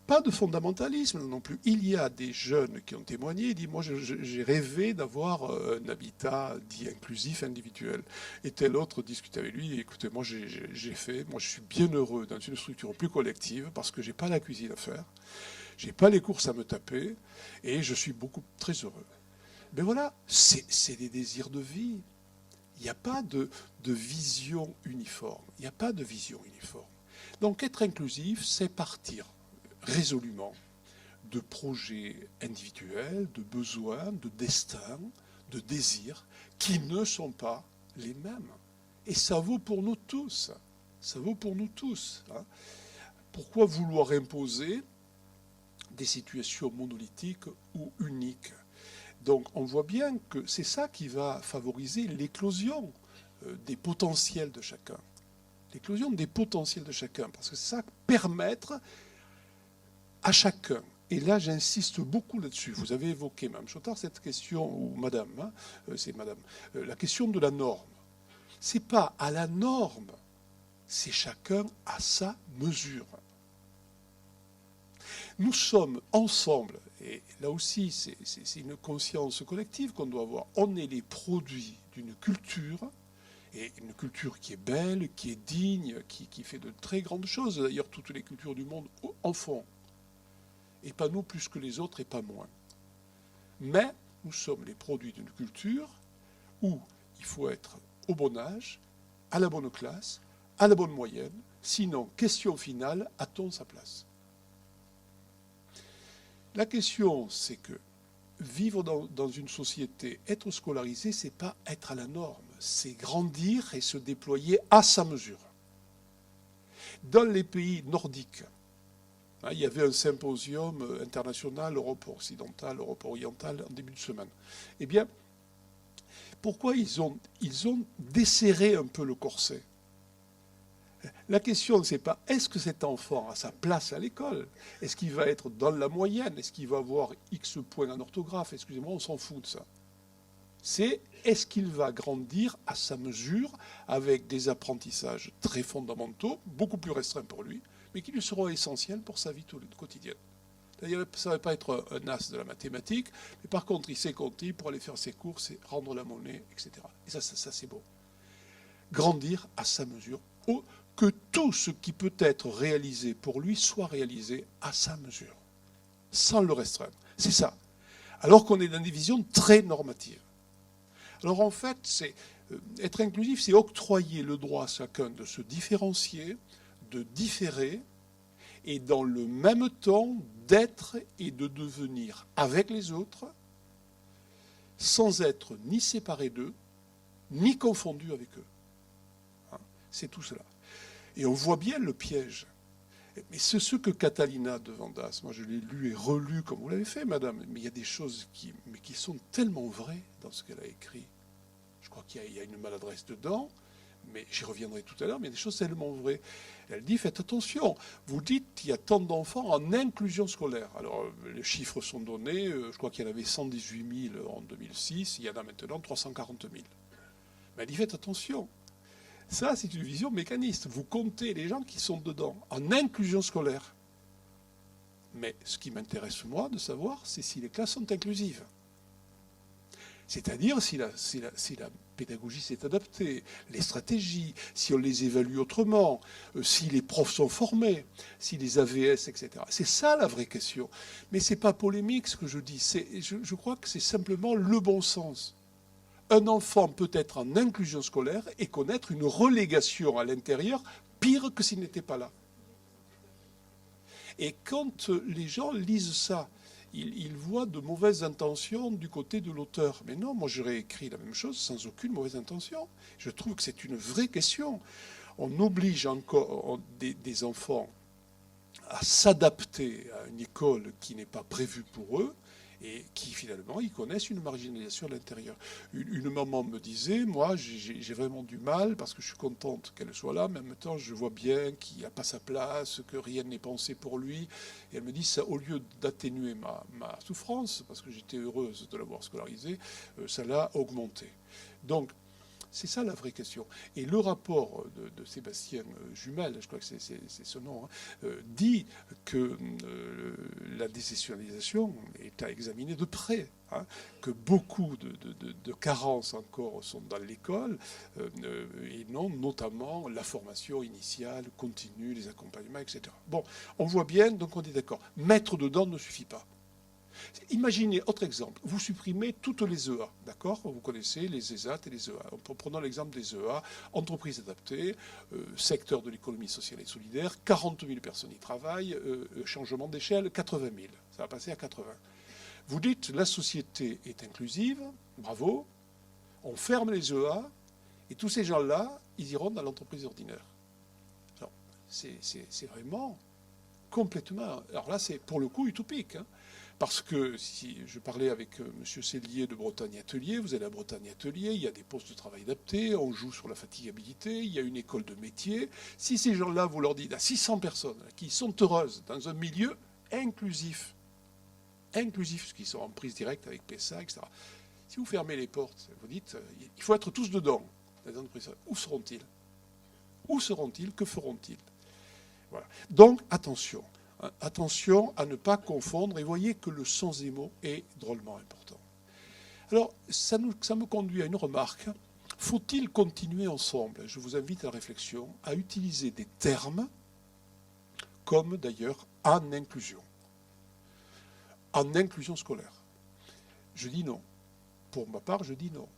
Pas de fondamentalisme non plus. Il y a des jeunes qui ont témoigné et dit « Moi, j'ai rêvé d'avoir un habitat dit inclusif, individuel. » Et tel autre discutait avec lui « Écoutez, moi, je suis bien heureux dans une structure plus collective parce que je n'ai pas la cuisine à faire, je n'ai pas les courses à me taper et je suis très heureux. » Mais voilà, c'est des désirs de vie. Il n'y a pas de vision uniforme. Il n'y a pas de vision uniforme. Donc être inclusif, c'est partir résolument de projets individuels, de besoins, de destins, de désirs qui ne sont pas les mêmes. Et ça vaut pour nous tous. Ça vaut pour nous tous. Pourquoi vouloir imposer des situations monolithiques ou uniques? Donc on voit bien que c'est ça qui va favoriser l'éclosion des potentiels de chacun. L'éclosion des potentiels de chacun, parce que ça permettre à chacun, et là j'insiste beaucoup là-dessus, vous avez évoqué, Mme Chotard, cette question, ou Madame, c'est Madame, la question de la norme. Ce n'est pas à la norme, c'est chacun à sa mesure. Nous sommes ensemble, et là aussi c'est une conscience collective qu'on doit avoir, on est les produits d'une culture, et une culture qui est belle, qui est digne, qui fait de très grandes choses. D'ailleurs, toutes les cultures du monde en font. Et pas nous plus que les autres, et pas moins. Mais nous sommes les produits d'une culture où il faut être au bon âge, à la bonne classe, à la bonne moyenne. Sinon, question finale, a-t-on sa place? La question, c'est que vivre dans une société, être scolarisé, c'est pas être à la norme, c'est grandir et se déployer à sa mesure. Dans les pays nordiques, il y avait un symposium international Europe occidentale, Europe orientale en début de semaine. Eh bien, pourquoi ils ont desserré un peu le corset. La question, ce n'est pas est-ce que cet enfant a sa place à l'école? Est-ce qu'il va être dans la moyenne? Est-ce qu'il va avoir X points en orthographe? Excusez-moi, on s'en fout de ça. C'est est-ce qu'il va grandir à sa mesure avec des apprentissages très fondamentaux, beaucoup plus restreints pour lui, mais qui lui seront essentiels pour sa vie quotidienne. C'est-à-dire, ça ne va pas être un as de la mathématique, mais par contre, il sait compter pour aller faire ses courses et rendre la monnaie, etc. Et ça c'est beau. Grandir à sa mesure, que tout ce qui peut être réalisé pour lui soit réalisé à sa mesure, sans le restreindre. C'est ça. Alors qu'on est dans des visions très normatives. Alors en fait, être inclusif, c'est octroyer le droit à chacun de se différencier, de différer, et dans le même temps d'être et de devenir avec les autres, sans être ni séparé d'eux, ni confondu avec eux. C'est tout cela. Et on voit bien le piège. Mais c'est ce que Catalina de Vandas, moi je l'ai lu et relu comme vous l'avez fait, madame, mais il y a des choses qui sont tellement vraies dans ce qu'elle a écrit. Je crois qu'il y a une maladresse dedans, mais j'y reviendrai tout à l'heure, mais il y a des choses tellement vraies. Elle dit, faites attention, vous dites qu'il y a tant d'enfants en inclusion scolaire. Alors, les chiffres sont donnés, je crois qu'il y en avait 118 000 en 2006, il y en a maintenant 340 000. Mais elle dit, faites attention. Ça, c'est une vision mécaniste. Vous comptez les gens qui sont dedans, en inclusion scolaire. Mais ce qui m'intéresse, moi, de savoir, c'est si les classes sont inclusives. C'est-à-dire si la pédagogie s'est adaptée, les stratégies, si on les évalue autrement, si les profs sont formés, si les AVS, etc. C'est ça la vraie question. Mais ce n'est pas polémique ce que je dis. Je crois que c'est simplement le bon sens. Un enfant peut être en inclusion scolaire et connaître une relégation à l'intérieur pire que s'il n'était pas là. Et quand les gens lisent ça, ils voient de mauvaises intentions du côté de l'auteur. Mais non, moi j'aurais écrit la même chose sans aucune mauvaise intention. Je trouve que c'est une vraie question. On oblige encore des enfants à s'adapter à une école qui n'est pas prévue pour eux, et qui finalement, ils connaissent une marginalisation à l'intérieur. Une maman me disait, moi, j'ai vraiment du mal, parce que je suis contente qu'elle soit là, mais en même temps, je vois bien qu'il n'a pas sa place, que rien n'est pensé pour lui. Et elle me dit, ça, au lieu d'atténuer ma souffrance, parce que j'étais heureuse de l'avoir scolarisée, ça l'a augmenté. Donc, c'est ça la vraie question. Et le rapport de Sébastien Jumel, je crois que c'est ce nom, dit que la déssocialisation est à examiner de près, que beaucoup de carences encore sont dans l'école, et non notamment la formation initiale, continue, les accompagnements, etc. Bon, on voit bien, donc on est d'accord. Mettre dedans ne suffit pas. Imaginez, autre exemple, vous supprimez toutes les EA, d'accord? Vous connaissez les ESAT et les EA. Prenons l'exemple des EA, entreprise adaptée, secteur de l'économie sociale et solidaire, 40 000 personnes y travaillent, changement d'échelle, 80 000. Ça va passer à 80. Vous dites, la société est inclusive, bravo, on ferme les EA, et tous ces gens-là, ils iront dans l'entreprise ordinaire. Alors, c'est vraiment complètement... Alors là, c'est pour le coup utopique, hein. Parce que si je parlais avec M. Cellier de Bretagne Atelier, vous allez à Bretagne Atelier, il y a des postes de travail adaptés, on joue sur la fatigabilité, il y a une école de métier. Si ces gens-là, vous leur dites à 600 personnes qui sont heureuses dans un milieu inclusif, parce qu'ils sont en prise directe avec PSA, etc. Si vous fermez les portes, vous dites, il faut être tous dedans. Où seront-ils? Où seront-ils? Que feront-ils? Voilà. Donc, attention. Attention à ne pas confondre, et voyez que le sans émo est drôlement important. Alors, ça me conduit à une remarque. Faut-il continuer ensemble, je vous invite à la réflexion, à utiliser des termes comme d'ailleurs en inclusion scolaire? Je dis non. Pour ma part, je dis non.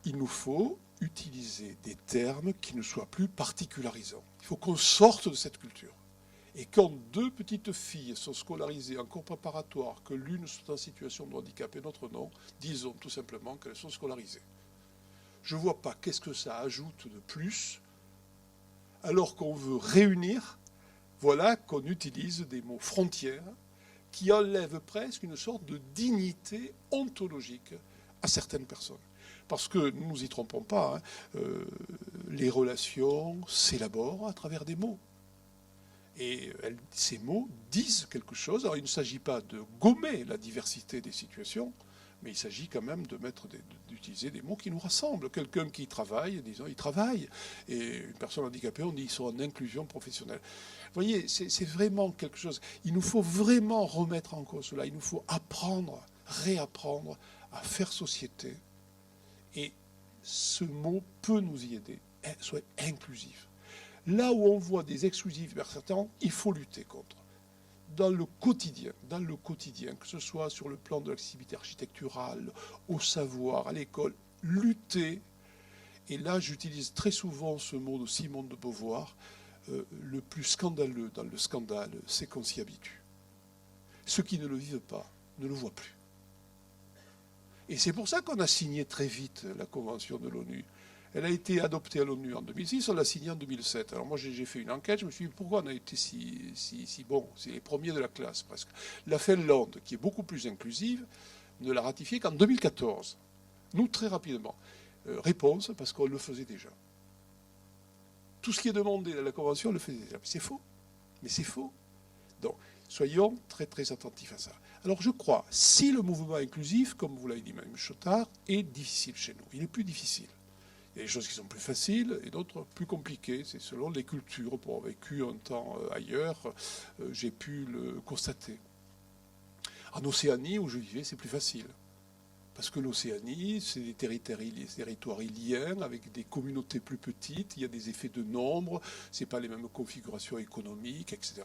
Il nous faut utiliser des termes qui ne soient plus particularisants. Il faut qu'on sorte de cette culture. Et quand deux petites filles sont scolarisées en cours préparatoire, que l'une soit en situation de handicap et l'autre non, disons tout simplement qu'elles sont scolarisées. Je ne vois pas qu'est-ce que ça ajoute de plus, alors qu'on veut réunir, voilà qu'on utilise des mots frontières qui enlèvent presque une sorte de dignité ontologique à certaines personnes. Parce que, ne nous y trompons pas, hein, les relations s'élaborent à travers des mots. Et ces mots disent quelque chose. Alors il ne s'agit pas de gommer la diversité des situations, mais il s'agit quand même d'utiliser des mots qui nous rassemblent. Quelqu'un qui travaille, disons, il travaille. Et une personne handicapée, on dit qu'ils sont en inclusion professionnelle. Vous voyez, c'est vraiment quelque chose. Il nous faut vraiment remettre en cause cela. Il nous faut apprendre, réapprendre à faire société. Et ce mot peut nous y aider. Soit inclusif. Là où on voit des exclusifs vers certains, il faut lutter contre. Dans le quotidien, que ce soit sur le plan de l'accessibilité architecturale, au savoir, à l'école, lutter. Et là, j'utilise très souvent ce mot de Simone de Beauvoir, le plus scandaleux dans le scandale, c'est qu'on s'y habitue. Ceux qui ne le vivent pas ne le voient plus. Et c'est pour ça qu'on a signé très vite la Convention de l'ONU. Elle a été adoptée à l'ONU en 2006, on l'a signée en 2007. Alors moi j'ai fait une enquête, je me suis dit pourquoi on a été si bon, c'est les premiers de la classe presque. La Finlande, qui est beaucoup plus inclusive, ne l'a ratifiée qu'en 2014. Nous, très rapidement. Réponse, parce qu'on le faisait déjà. Tout ce qui est demandé dans la Convention, on le faisait déjà. C'est faux. Mais c'est faux. Donc, soyons très très attentifs à ça. Alors je crois, si le mouvement inclusif, comme vous l'avez dit Mme Chotard, est difficile chez nous, il est plus difficile. Il y a des choses qui sont plus faciles et d'autres plus compliquées. C'est selon les cultures. Pour avoir vécu un temps ailleurs, j'ai pu le constater. En Océanie, où je vivais, c'est plus facile. Parce que l'Océanie, c'est des territoires iliens avec des communautés plus petites. Il y a des effets de nombre. Ce n'est pas les mêmes configurations économiques, etc.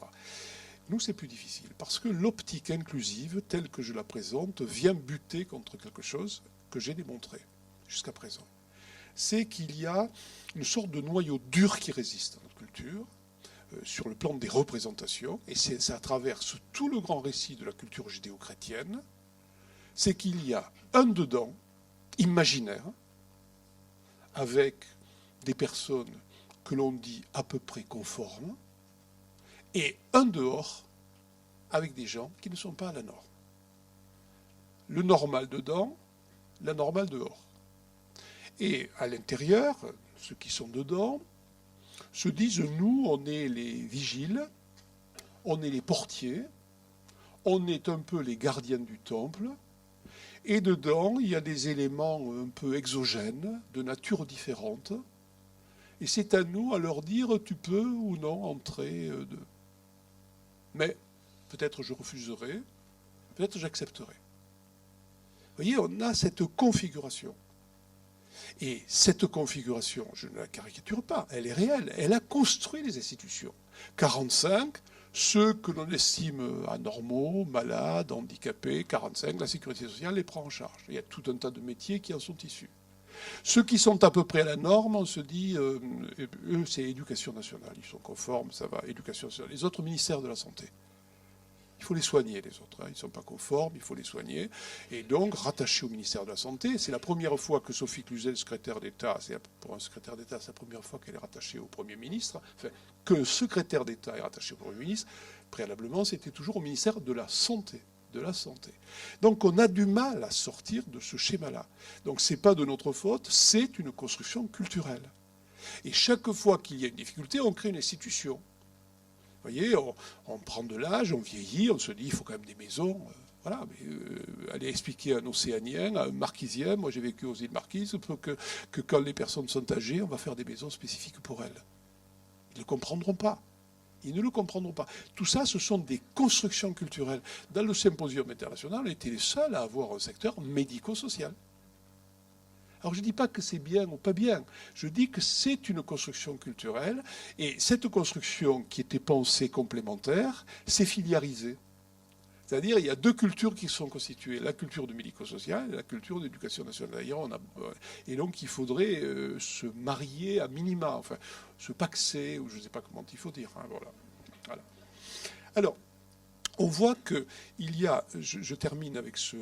Nous, c'est plus difficile. Parce que l'optique inclusive, telle que je la présente, vient buter contre quelque chose que j'ai démontré jusqu'à présent. C'est qu'il y a une sorte de noyau dur qui résiste à notre culture, sur le plan des représentations, et ça traverse tout le grand récit de la culture judéo-chrétienne, c'est qu'il y a un dedans, imaginaire, avec des personnes que l'on dit à peu près conformes, et un dehors, avec des gens qui ne sont pas à la norme. Le normal dedans, la normale dehors. Et à l'intérieur, ceux qui sont dedans se disent, nous, on est les vigiles, on est les portiers, on est un peu les gardiens du temple, et dedans, il y a des éléments un peu exogènes, de nature différente, et c'est à nous à leur dire, tu peux ou non entrer. Mais peut-être je refuserai, peut-être j'accepterai. Vous voyez, on a cette configuration. Et cette configuration, je ne la caricature pas, elle est réelle. Elle a construit les institutions. 45, ceux que l'on estime anormaux, malades, handicapés, 45, la sécurité sociale les prend en charge. Il y a tout un tas de métiers qui en sont issus. Ceux qui sont à peu près à la norme, on se dit, eux, c'est éducation nationale, ils sont conformes, ça va, éducation nationale. Les autres ministères de la santé. Il faut les soigner, les autres. Ils ne sont pas conformes, il faut les soigner. Et donc, rattachés au ministère de la Santé, c'est la première fois que Sophie Cluzel, secrétaire d'État, pour un secrétaire d'État, c'est la première fois qu'elle est rattachée au Premier ministre, enfin, qu'un secrétaire d'État est rattaché au Premier ministre. Préalablement, c'était toujours au ministère de la Santé. Donc, on a du mal à sortir de ce schéma-là. Donc, ce n'est pas de notre faute, c'est une construction culturelle. Et chaque fois qu'il y a une difficulté, on crée une institution. Vous voyez, on prend de l'âge, on vieillit, on se dit il faut quand même des maisons. Voilà, mais aller expliquer à un Océanien, à un Marquisien, moi j'ai vécu aux îles Marquises, que quand les personnes sont âgées, on va faire des maisons spécifiques pour elles. Ils ne comprendront pas. Ils ne le comprendront pas. Tout ça, ce sont des constructions culturelles. Dans le symposium international, on était les seuls à avoir un secteur médico-social. Alors je ne dis pas que c'est bien ou pas bien, je dis que c'est une construction culturelle, et cette construction qui était pensée complémentaire, s'est filiarisée. C'est-à-dire il y a deux cultures qui sont constituées, la culture du médico-social et la culture de l'éducation nationale. D'ailleurs, et donc il faudrait se marier à minima, enfin se paxer, ou je ne sais pas comment il faut dire. Hein, voilà. Alors, on voit qu'il y a, je termine avec ce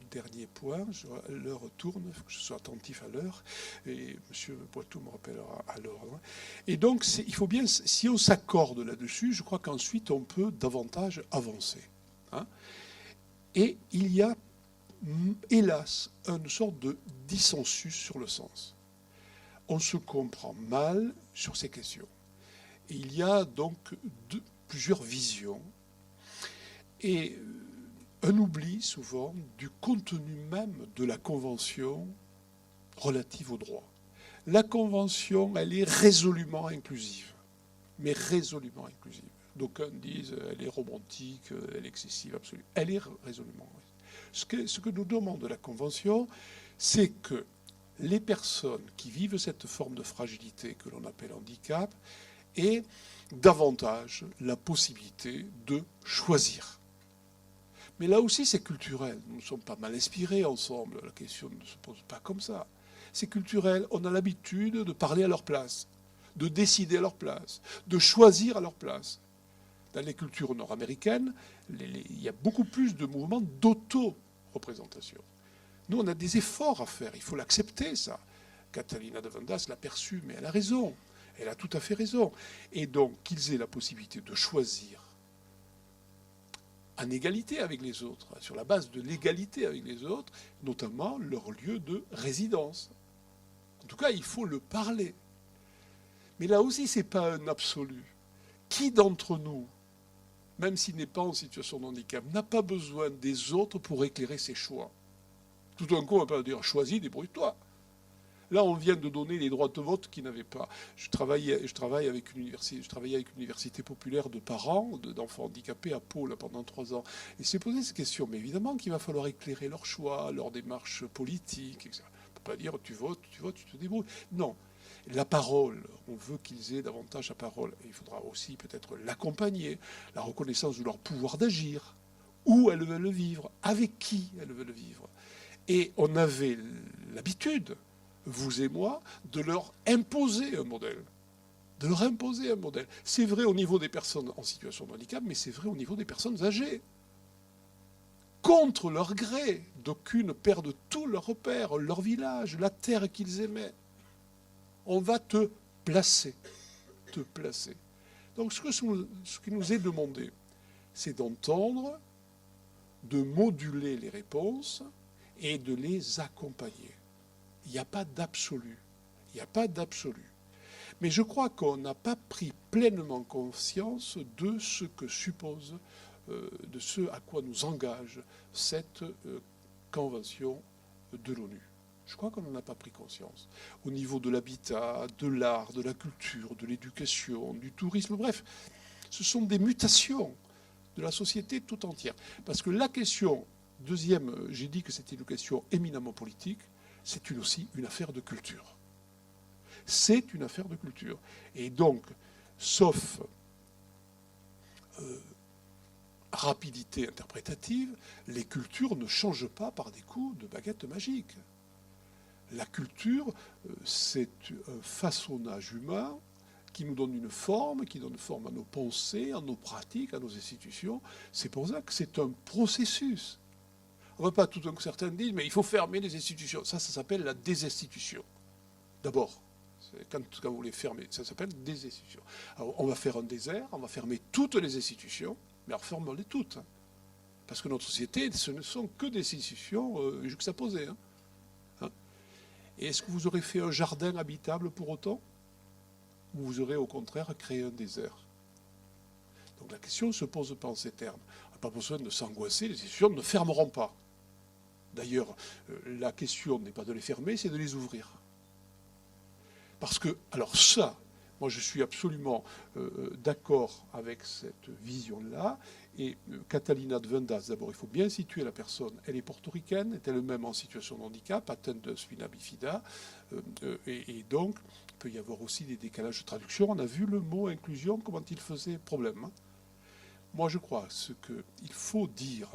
dernier point, l'heure tourne, il faut que je sois attentif à l'heure, et M. Poitou me rappellera à l'ordre. Et donc, il faut bien, si on s'accorde là-dessus, je crois qu'ensuite on peut davantage avancer. Hein. Et il y a hélas, une sorte de dissensus sur le sens. On se comprend mal sur ces questions. Et il y a donc plusieurs visions et un oubli souvent du contenu même de la Convention relative au droit. La Convention, elle est résolument inclusive, mais résolument inclusive. D'aucuns disent elle est romantique, elle est excessive, absolument. Elle est résolument. Ce que nous demande la Convention, c'est que les personnes qui vivent cette forme de fragilité que l'on appelle handicap aient davantage la possibilité de choisir. Mais là aussi, c'est culturel. Nous ne sommes pas mal inspirés ensemble. La question ne se pose pas comme ça. C'est culturel. On a l'habitude de parler à leur place, de décider à leur place, de choisir à leur place. Dans les cultures nord-américaines, il y a beaucoup plus de mouvements d'auto-représentation. Nous, on a des efforts à faire. Il faut l'accepter, ça. Catalina de Vandas l'a perçu, mais elle a raison. Elle a tout à fait raison. Et donc, qu'ils aient la possibilité de choisir en égalité avec les autres, sur la base de l'égalité avec les autres, notamment leur lieu de résidence. En tout cas, il faut le parler. Mais là aussi, ce n'est pas un absolu. Qui d'entre nous, même s'il n'est pas en situation de handicap, n'a pas besoin des autres pour éclairer ses choix? Tout d'un coup, on va pas dire « choisis, débrouille-toi ». Là, on vient de donner les droits de vote qu'ils n'avaient pas. Je travaille avec une université populaire de parents d'enfants handicapés à Pau là, pendant 3 ans. Et c'est posé cette question. Mais évidemment qu'il va falloir éclairer leurs choix, leur démarche politique, etc. On ne peut pas dire tu votes, tu te débrouilles. Non. La parole, on veut qu'ils aient davantage la parole. Et il faudra aussi peut-être l'accompagner, la reconnaissance de leur pouvoir d'agir. Où elles veulent vivre, avec qui elles veulent vivre. Et on avait l'habitude, vous et moi, de leur imposer un modèle. De leur imposer un modèle. C'est vrai au niveau des personnes en situation de handicap, mais c'est vrai au niveau des personnes âgées. Contre leur gré, d'aucunes perdent tous leurs repères, leur village, la terre qu'ils aimaient. On va te placer. Te placer. Donc ce qui nous est demandé, c'est d'entendre, de moduler les réponses et de les accompagner. Il n'y a pas d'absolu. Il n'y a pas d'absolu. Mais je crois qu'on n'a pas pris pleinement conscience de ce que suppose, de ce à quoi nous engage cette convention de l'ONU. Je crois qu'on n'en a pas pris conscience. Au niveau de l'habitat, de l'art, de la culture, de l'éducation, du tourisme, bref, ce sont des mutations de la société tout entière. Parce que la question, deuxième, j'ai dit que c'était une question éminemment politique, c'est aussi une affaire de culture. C'est une affaire de culture. Et donc, sauf rapidité interprétative, les cultures ne changent pas par des coups de baguette magique. La culture, c'est un façonnage humain qui nous donne une forme, qui donne forme à nos pensées, à nos pratiques, à nos institutions. C'est pour ça que c'est un processus. On ne va pas tout d'un coup, certains disent, mais il faut fermer les institutions. Ça s'appelle la désinstitution. D'abord, quand vous les fermez, ça s'appelle désinstitution. Alors, on va faire un désert, on va fermer toutes les institutions, mais refermons-les toutes. Parce que notre société, ce ne sont que des institutions juxtaposées. Et est-ce que vous aurez fait un jardin habitable pour autant? Ou vous aurez au contraire créé un désert? Donc la question ne se pose pas en ces termes. On n'a pas besoin de s'angoisser, les institutions ne fermeront pas. D'ailleurs, la question n'est pas de les fermer, c'est de les ouvrir. Parce que, alors ça, moi je suis absolument d'accord avec cette vision-là. Et Catalina de Vandas, d'abord, il faut bien situer la personne. Elle est portoricaine, est elle-même en situation de handicap, atteinte de spina bifida. Et donc, il peut y avoir aussi des décalages de traduction. On a vu le mot inclusion, comment il faisait problème. Moi, je crois ce qu'il faut dire,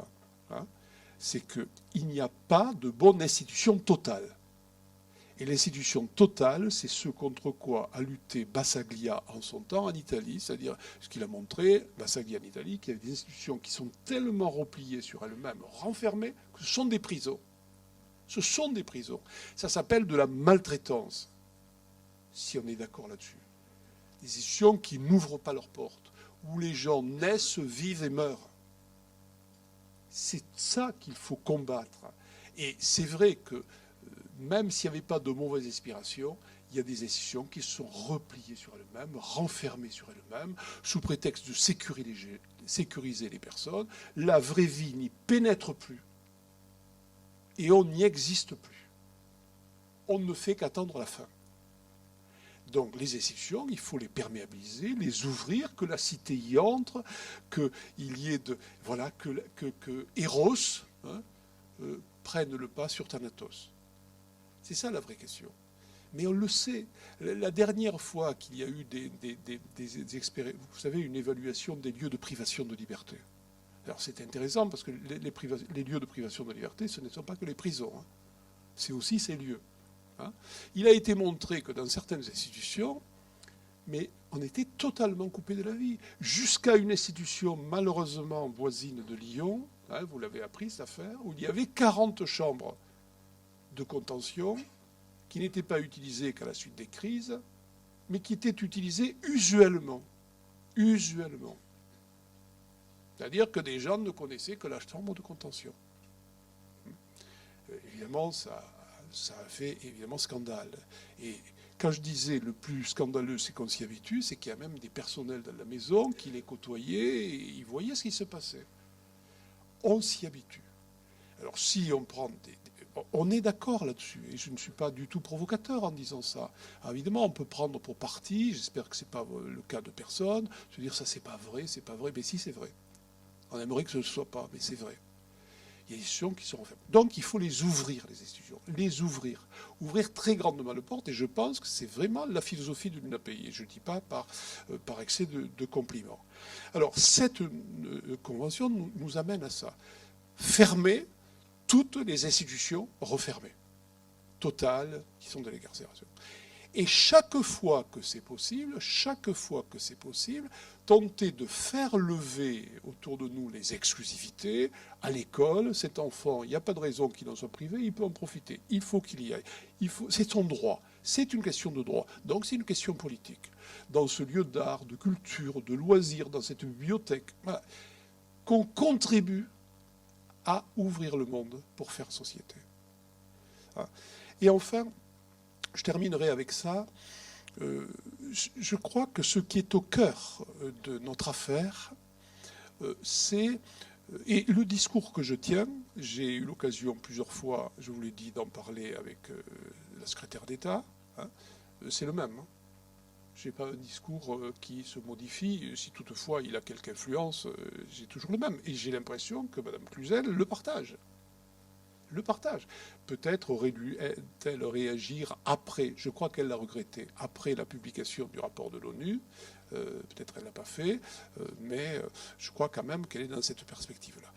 c'est qu'il n'y a pas de bonne institution totale. Et l'institution totale, c'est ce contre quoi a lutté Bassaglia en son temps en Italie, c'est-à-dire ce qu'il a montré, Bassaglia en Italie, qu'il y a des institutions qui sont tellement repliées sur elles-mêmes, renfermées, que ce sont des prisons. Ce sont des prisons. Ça s'appelle de la maltraitance, si on est d'accord là-dessus. Des institutions qui n'ouvrent pas leurs portes, où les gens naissent, vivent et meurent. C'est ça qu'il faut combattre. Et c'est vrai que même s'il n'y avait pas de mauvaise inspiration, il y a des institutions qui se sont repliées sur elles-mêmes, renfermées sur elles-mêmes, sous prétexte de sécuriser les personnes. La vraie vie n'y pénètre plus et on n'y existe plus. On ne fait qu'attendre la fin. Donc les institutions, il faut les perméabiliser, les ouvrir, que la cité y entre, qu'il y ait que Eros prenne le pas sur Thanatos. C'est ça la vraie question. Mais on le sait. La dernière fois qu'il y a eu des expériences, vous savez, une évaluation des lieux de privation de liberté. Alors c'est intéressant parce que les lieux de privation de liberté, ce ne sont pas que les prisons. Hein. C'est aussi ces lieux. Hein. Il a été montré que dans certaines institutions, mais on était totalement coupé de la vie. Jusqu'à une institution malheureusement voisine de Lyon, hein, vous l'avez appris cette affaire, où il y avait 40 chambres de contention qui n'étaient pas utilisées qu'à la suite des crises, mais qui étaient utilisées usuellement. Usuellement. C'est-à-dire que des gens ne connaissaient que la chambre de contention. Évidemment, ça a fait évidemment scandale. Et quand je disais le plus scandaleux, c'est qu'on s'y habitue, c'est qu'il y a même des personnels dans la maison qui les côtoyaient et ils voyaient ce qui se passait. On s'y habitue. Alors si on prend on est d'accord là-dessus, et je ne suis pas du tout provocateur en disant ça. Alors, évidemment, on peut prendre pour partie, j'espère que ce n'est pas le cas de personne, se dire ça c'est pas vrai, mais si c'est vrai. On aimerait que ce ne soit pas, mais c'est vrai. Il y a des institutions qui sont renfermées. Donc il faut les ouvrir, les institutions. Les ouvrir. Ouvrir très grandement les portes, et je pense que c'est vraiment la philosophie de l'UNAPI. Et je ne dis pas par excès de compliments. Alors cette convention nous amène à ça. Fermer toutes les institutions refermées, totales, qui sont de l'incarcération. Et chaque fois que c'est possible, tenter de faire lever autour de nous les exclusivités. À l'école, cet enfant, il n'y a pas de raison qu'il en soit privé, il peut en profiter. Il faut qu'il y aille. C'est son droit. C'est une question de droit. Donc c'est une question politique. Dans ce lieu d'art, de culture, de loisirs, dans cette bibliothèque, voilà, qu'on contribue à ouvrir le monde pour faire société. Et enfin, je terminerai avec ça. Je crois que ce qui est au cœur de notre affaire, c'est... Et le discours que je tiens, j'ai eu l'occasion plusieurs fois, je vous l'ai dit, d'en parler avec la secrétaire d'État, hein, c'est le même. Hein. Je n'ai pas un discours qui se modifie. Si toutefois il a quelque influence, j'ai toujours le même. Et j'ai l'impression que Mme Cluzel le partage. Peut-être aurait-elle réagir après, je crois qu'elle l'a regretté, après la publication du rapport de l'ONU. Peut-être elle ne l'a pas fait, mais je crois quand même qu'elle est dans cette perspective-là.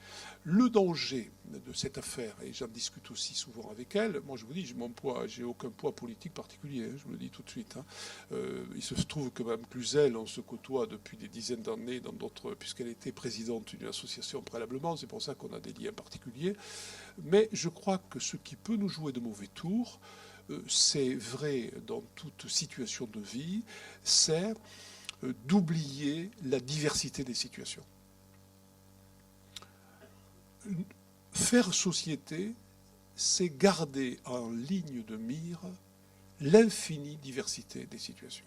Le danger de cette affaire, et j'en discute aussi souvent avec elle, moi je vous dis, j'ai aucun poids politique particulier, je vous le dis tout de suite. Hein. Il se trouve que Mme Cluzel, on se côtoie depuis des dizaines d'années, puisqu'elle était présidente d'une association préalablement, c'est pour ça qu'on a des liens particuliers. Mais je crois que ce qui peut nous jouer de mauvais tours, c'est vrai dans toute situation de vie, c'est d'oublier la diversité des situations. Faire société, c'est garder en ligne de mire l'infinie diversité des situations.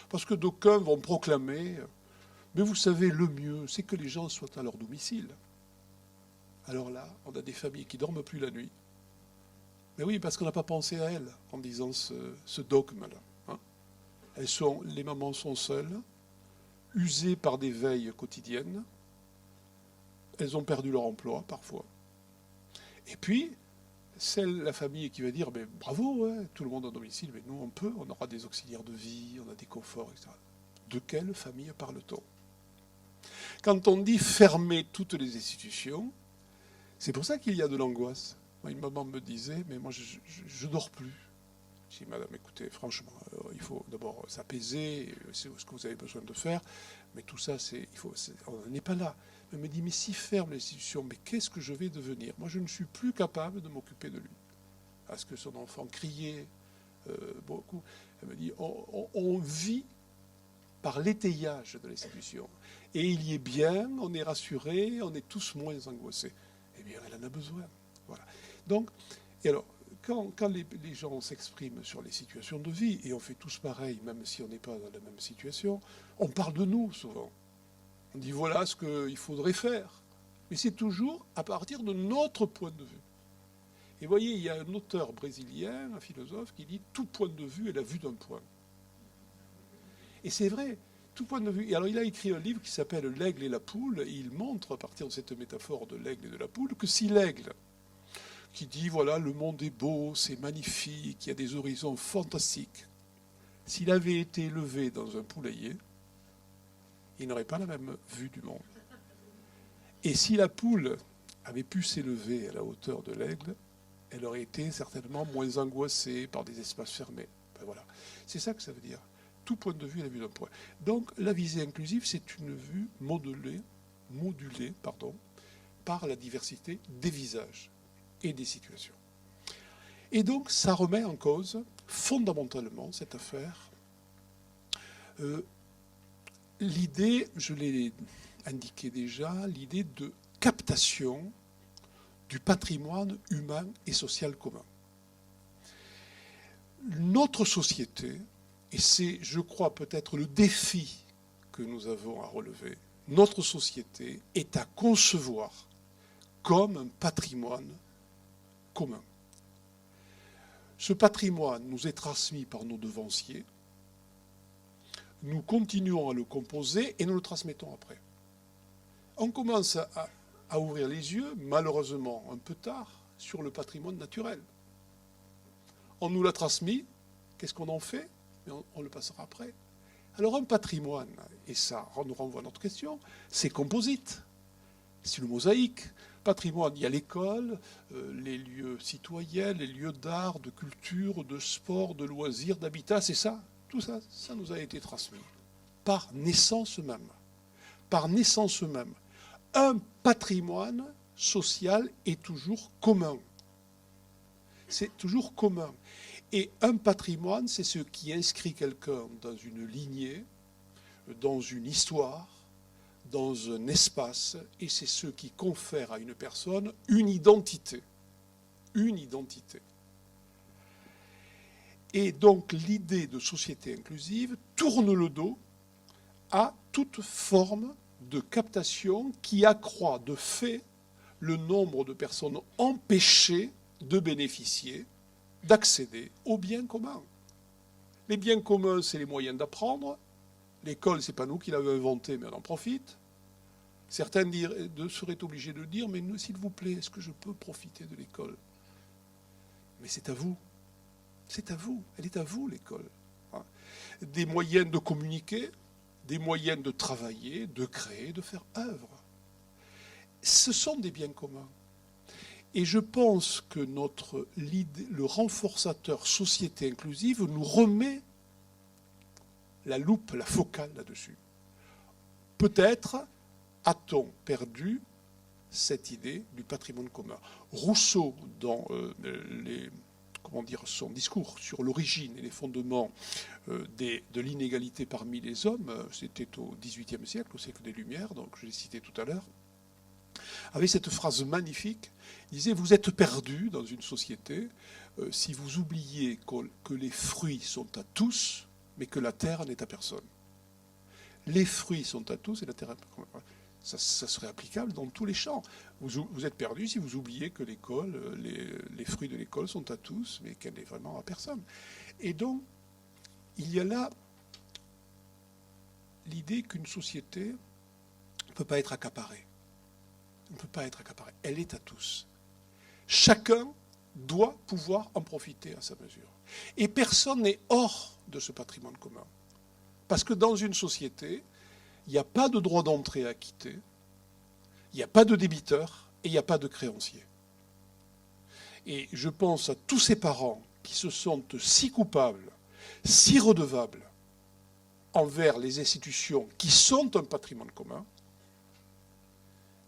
Parce que d'aucuns vont proclamer, mais vous savez, le mieux, c'est que les gens soient à leur domicile. Alors là, on a des familles qui ne dorment plus la nuit. Mais oui, parce qu'on n'a pas pensé à elles en disant ce dogme-là. Hein. Les mamans sont seules, usées par des veilles quotidiennes. Elles ont perdu leur emploi, parfois. Et puis, la famille qui va dire, mais bravo, ouais, tout le monde à domicile, mais nous, on aura des auxiliaires de vie, on a des conforts, etc. De quelle famille parle-t-on? Quand on dit fermer toutes les institutions, c'est pour ça qu'il y a de l'angoisse. Moi, une maman me disait, mais moi, je dors plus. Je dis, madame, écoutez, franchement, il faut d'abord s'apaiser, c'est ce que vous avez besoin de faire, mais tout ça, on n'est pas là. Elle me dit, mais si ferme l'institution, mais qu'est-ce que je vais devenir? Moi, je ne suis plus capable de m'occuper de lui. Parce que son enfant criait beaucoup. Elle me dit, on vit par l'étayage de l'institution. Et il y est bien, on est rassuré, on est tous moins angoissés. Eh bien, elle en a besoin. Voilà. Donc, et alors, quand les gens s'expriment sur les situations de vie, et on fait tous pareil, même si on n'est pas dans la même situation, on parle de nous souvent. On dit voilà ce qu'il faudrait faire. Mais c'est toujours à partir de notre point de vue. Et vous voyez, il y a un auteur brésilien, un philosophe, qui dit tout point de vue est la vue d'un point. Et c'est vrai, tout point de vue. Et alors il a écrit un livre qui s'appelle L'aigle et la poule, et il montre, à partir de cette métaphore de l'aigle et de la poule, que si l'aigle, qui dit voilà, le monde est beau, c'est magnifique, il y a des horizons fantastiques, s'il avait été élevé dans un poulailler, il n'aurait pas la même vue du monde. Et si la poule avait pu s'élever à la hauteur de l'aigle, elle aurait été certainement moins angoissée par des espaces fermés. Ben voilà. C'est ça que ça veut dire. Tout point de vue est la vue d'un point. Donc la visée inclusive, c'est une vue modulée par la diversité des visages et des situations. Et donc ça remet en cause fondamentalement cette affaire. L'idée, je l'ai indiqué déjà, l'idée de captation du patrimoine humain et social commun. Notre société, et c'est, je crois, peut-être le défi que nous avons à relever, notre société est à concevoir comme un patrimoine commun. Ce patrimoine nous est transmis par nos devanciers, nous continuons à le composer et nous le transmettons après. On commence à ouvrir les yeux, malheureusement un peu tard, sur le patrimoine naturel. On nous l'a transmis, qu'est-ce qu'on en fait? Mais on le passera après. Alors un patrimoine, et ça nous renvoie à notre question, c'est composite, c'est une mosaïque. Patrimoine, il y a l'école, les lieux citoyens, les lieux d'art, de culture, de sport, de loisirs, d'habitat, c'est ça. Tout ça, ça nous a été transmis par naissance même. Par naissance même. Un patrimoine social est toujours commun. C'est toujours commun. Et un patrimoine, c'est ce qui inscrit quelqu'un dans une lignée, dans une histoire, dans un espace, et c'est ce qui confère à une personne une identité. Une identité. Et donc l'idée de société inclusive tourne le dos à toute forme de captation qui accroît de fait le nombre de personnes empêchées de bénéficier, d'accéder aux biens communs. Les biens communs, c'est les moyens d'apprendre. L'école, c'est pas nous qui l'avons inventé, mais on en profite. Certains seraient obligés de dire, mais s'il vous plaît, est-ce que je peux profiter de l'école? Mais c'est à vous. C'est à vous. Elle est à vous, l'école. Des moyens de communiquer, des moyens de travailler, de créer, de faire œuvre. Ce sont des biens communs. Et je pense que le renforçateur société inclusive nous remet la loupe, la focale là-dessus. Peut-être a-t-on perdu cette idée du patrimoine commun. Rousseau, dans son discours sur l'origine et les fondements de l'inégalité parmi les hommes, c'était au XVIIIe siècle, au siècle des Lumières, donc je l'ai cité tout à l'heure, avait cette phrase magnifique, il disait « Vous êtes perdus dans une société si vous oubliez que les fruits sont à tous, mais que la terre n'est à personne. » Les fruits sont à tous et la terre à personne. Ça serait applicable dans tous les champs. Vous êtes perdus si vous oubliez que l'école, les fruits de l'école sont à tous, mais qu'elle n'est vraiment à personne. Et donc, il y a là l'idée qu'une société ne peut pas être accaparée. Elle ne peut pas être accaparée. Elle est à tous. Chacun doit pouvoir en profiter à sa mesure. Et personne n'est hors de ce patrimoine commun. Parce que dans une société, il n'y a pas de droit d'entrée à quitter, il n'y a pas de débiteur et il n'y a pas de créancier. Et je pense à tous ces parents qui se sentent si coupables, si redevables envers les institutions qui sont un patrimoine commun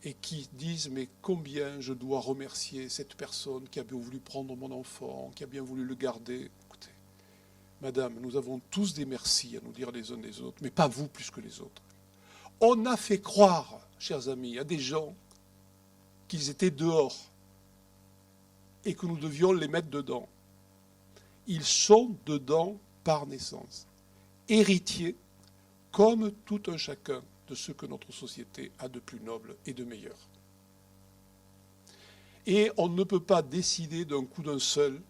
et qui disent « mais combien je dois remercier cette personne qui a bien voulu prendre mon enfant, qui a bien voulu le garder ». Écoutez, madame, nous avons tous des merci à nous dire les uns des autres, mais pas vous plus que les autres. On a fait croire, chers amis, à des gens qu'ils étaient dehors. et que nous devions les mettre dedans. Ils sont dedans par naissance, héritiers, comme tout un chacun, de ce que notre société a de plus noble et de meilleur. Et on ne peut pas décider d'un coup d'un seul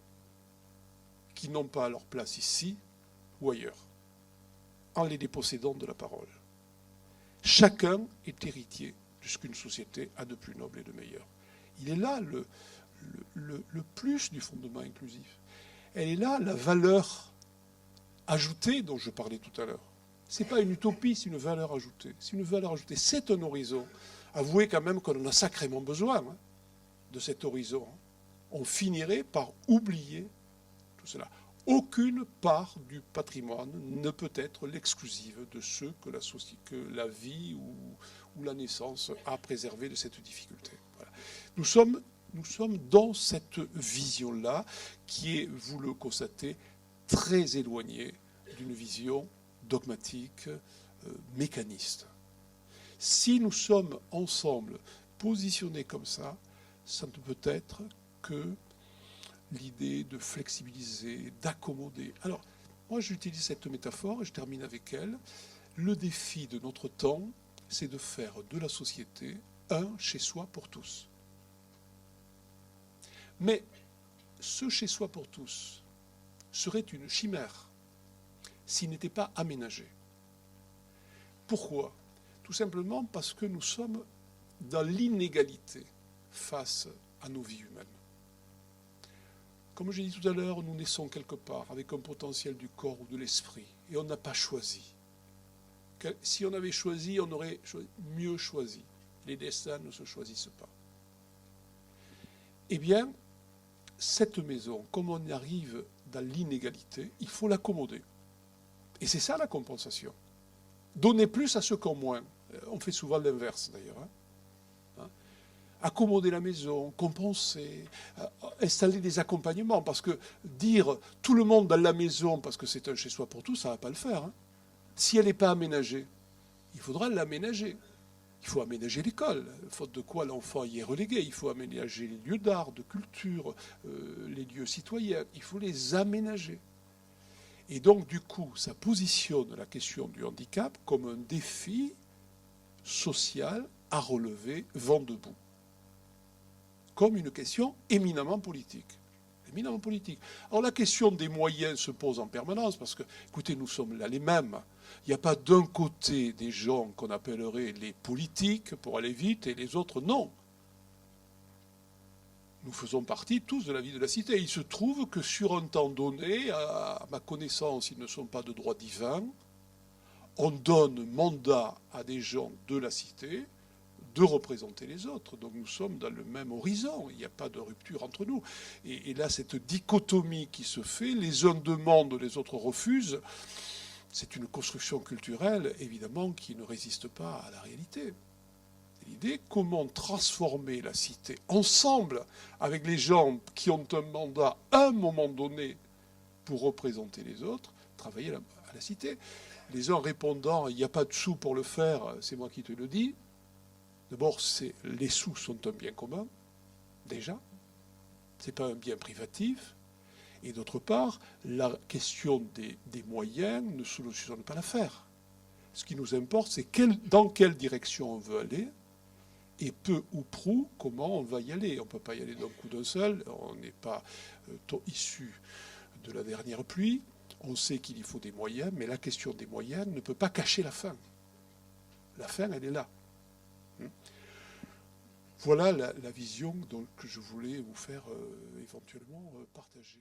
qui n'ont pas leur place ici ou ailleurs, en les dépossédant de la parole. Chacun est héritier de ce qu'une société a de plus noble et de meilleur. Il est là le plus du fondement inclusif. Elle est là la valeur ajoutée dont je parlais tout à l'heure. Ce n'est pas une utopie, c'est une valeur ajoutée. C'est une valeur ajoutée, c'est un horizon. Avouez quand même qu'on en a sacrément besoin de cet horizon. On finirait par oublier tout cela. Aucune part du patrimoine ne peut être l'exclusive de ceux que la vie ou la naissance a préservé de cette difficulté. Voilà. Nous sommes dans cette vision-là qui est, vous le constatez, très éloignée d'une vision dogmatique, mécaniste. Si nous sommes ensemble positionnés comme ça ne peut être que l'idée de flexibiliser, d'accommoder. Alors, moi j'utilise cette métaphore et je termine avec elle. Le défi de notre temps, c'est de faire de la société un chez-soi pour tous. Mais ce chez-soi pour tous serait une chimère s'il n'était pas aménagé. Pourquoi ? Tout simplement parce que nous sommes dans l'inégalité face à nos vies humaines. Comme j'ai dit tout à l'heure, nous naissons quelque part avec un potentiel du corps ou de l'esprit, et on n'a pas choisi. Si on avait choisi, on aurait mieux choisi. Les destins ne se choisissent pas. Eh bien, cette maison, comme on arrive dans l'inégalité, il faut l'accommoder. Et c'est ça la compensation. Donner plus à ceux qui ont moins. On fait souvent l'inverse d'ailleurs. Accommoder la maison, compenser, installer des accompagnements. Parce que dire tout le monde dans la maison parce que c'est un chez-soi pour tous, ça ne va pas le faire. Si elle n'est pas aménagée, il faudra l'aménager. Il faut aménager l'école, faute de quoi l'enfant y est relégué. Il faut aménager les lieux d'art, de culture, les lieux citoyens. Il faut les aménager. Et donc, du coup, ça positionne la question du handicap comme un défi social à relever vent debout. Comme une question éminemment politique. Éminemment politique. Alors, la question des moyens se pose en permanence parce que, écoutez, nous sommes là les mêmes. Il n'y a pas d'un côté des gens qu'on appellerait les politiques pour aller vite et les autres non. Nous faisons partie tous de la vie de la cité. Il se trouve que sur un temps donné, à ma connaissance, ils ne sont pas de droit divin. On donne mandat à des gens de la cité de représenter les autres. Donc nous sommes dans le même horizon. Il n'y a pas de rupture entre nous. Et là, cette dichotomie qui se fait, les uns demandent, les autres refusent. C'est une construction culturelle, évidemment, qui ne résiste pas à la réalité. L'idée, comment transformer la cité ensemble avec les gens qui ont un mandat à un moment donné pour représenter les autres, travailler à la cité. Les uns répondant, il n'y a pas de sous pour le faire, c'est moi qui te le dis. D'abord, les sous sont un bien commun, déjà. Ce n'est pas un bien privatif. Et d'autre part, la question des moyens ne solutionne pas l'affaire. Ce qui nous importe, c'est dans quelle direction on veut aller et peu ou prou comment on va y aller. On ne peut pas y aller d'un coup d'un seul. On n'est pas issu de la dernière pluie. On sait qu'il y faut des moyens, mais la question des moyens ne peut pas cacher la fin. La fin, elle est là. Voilà la vision que je voulais vous faire éventuellement partager.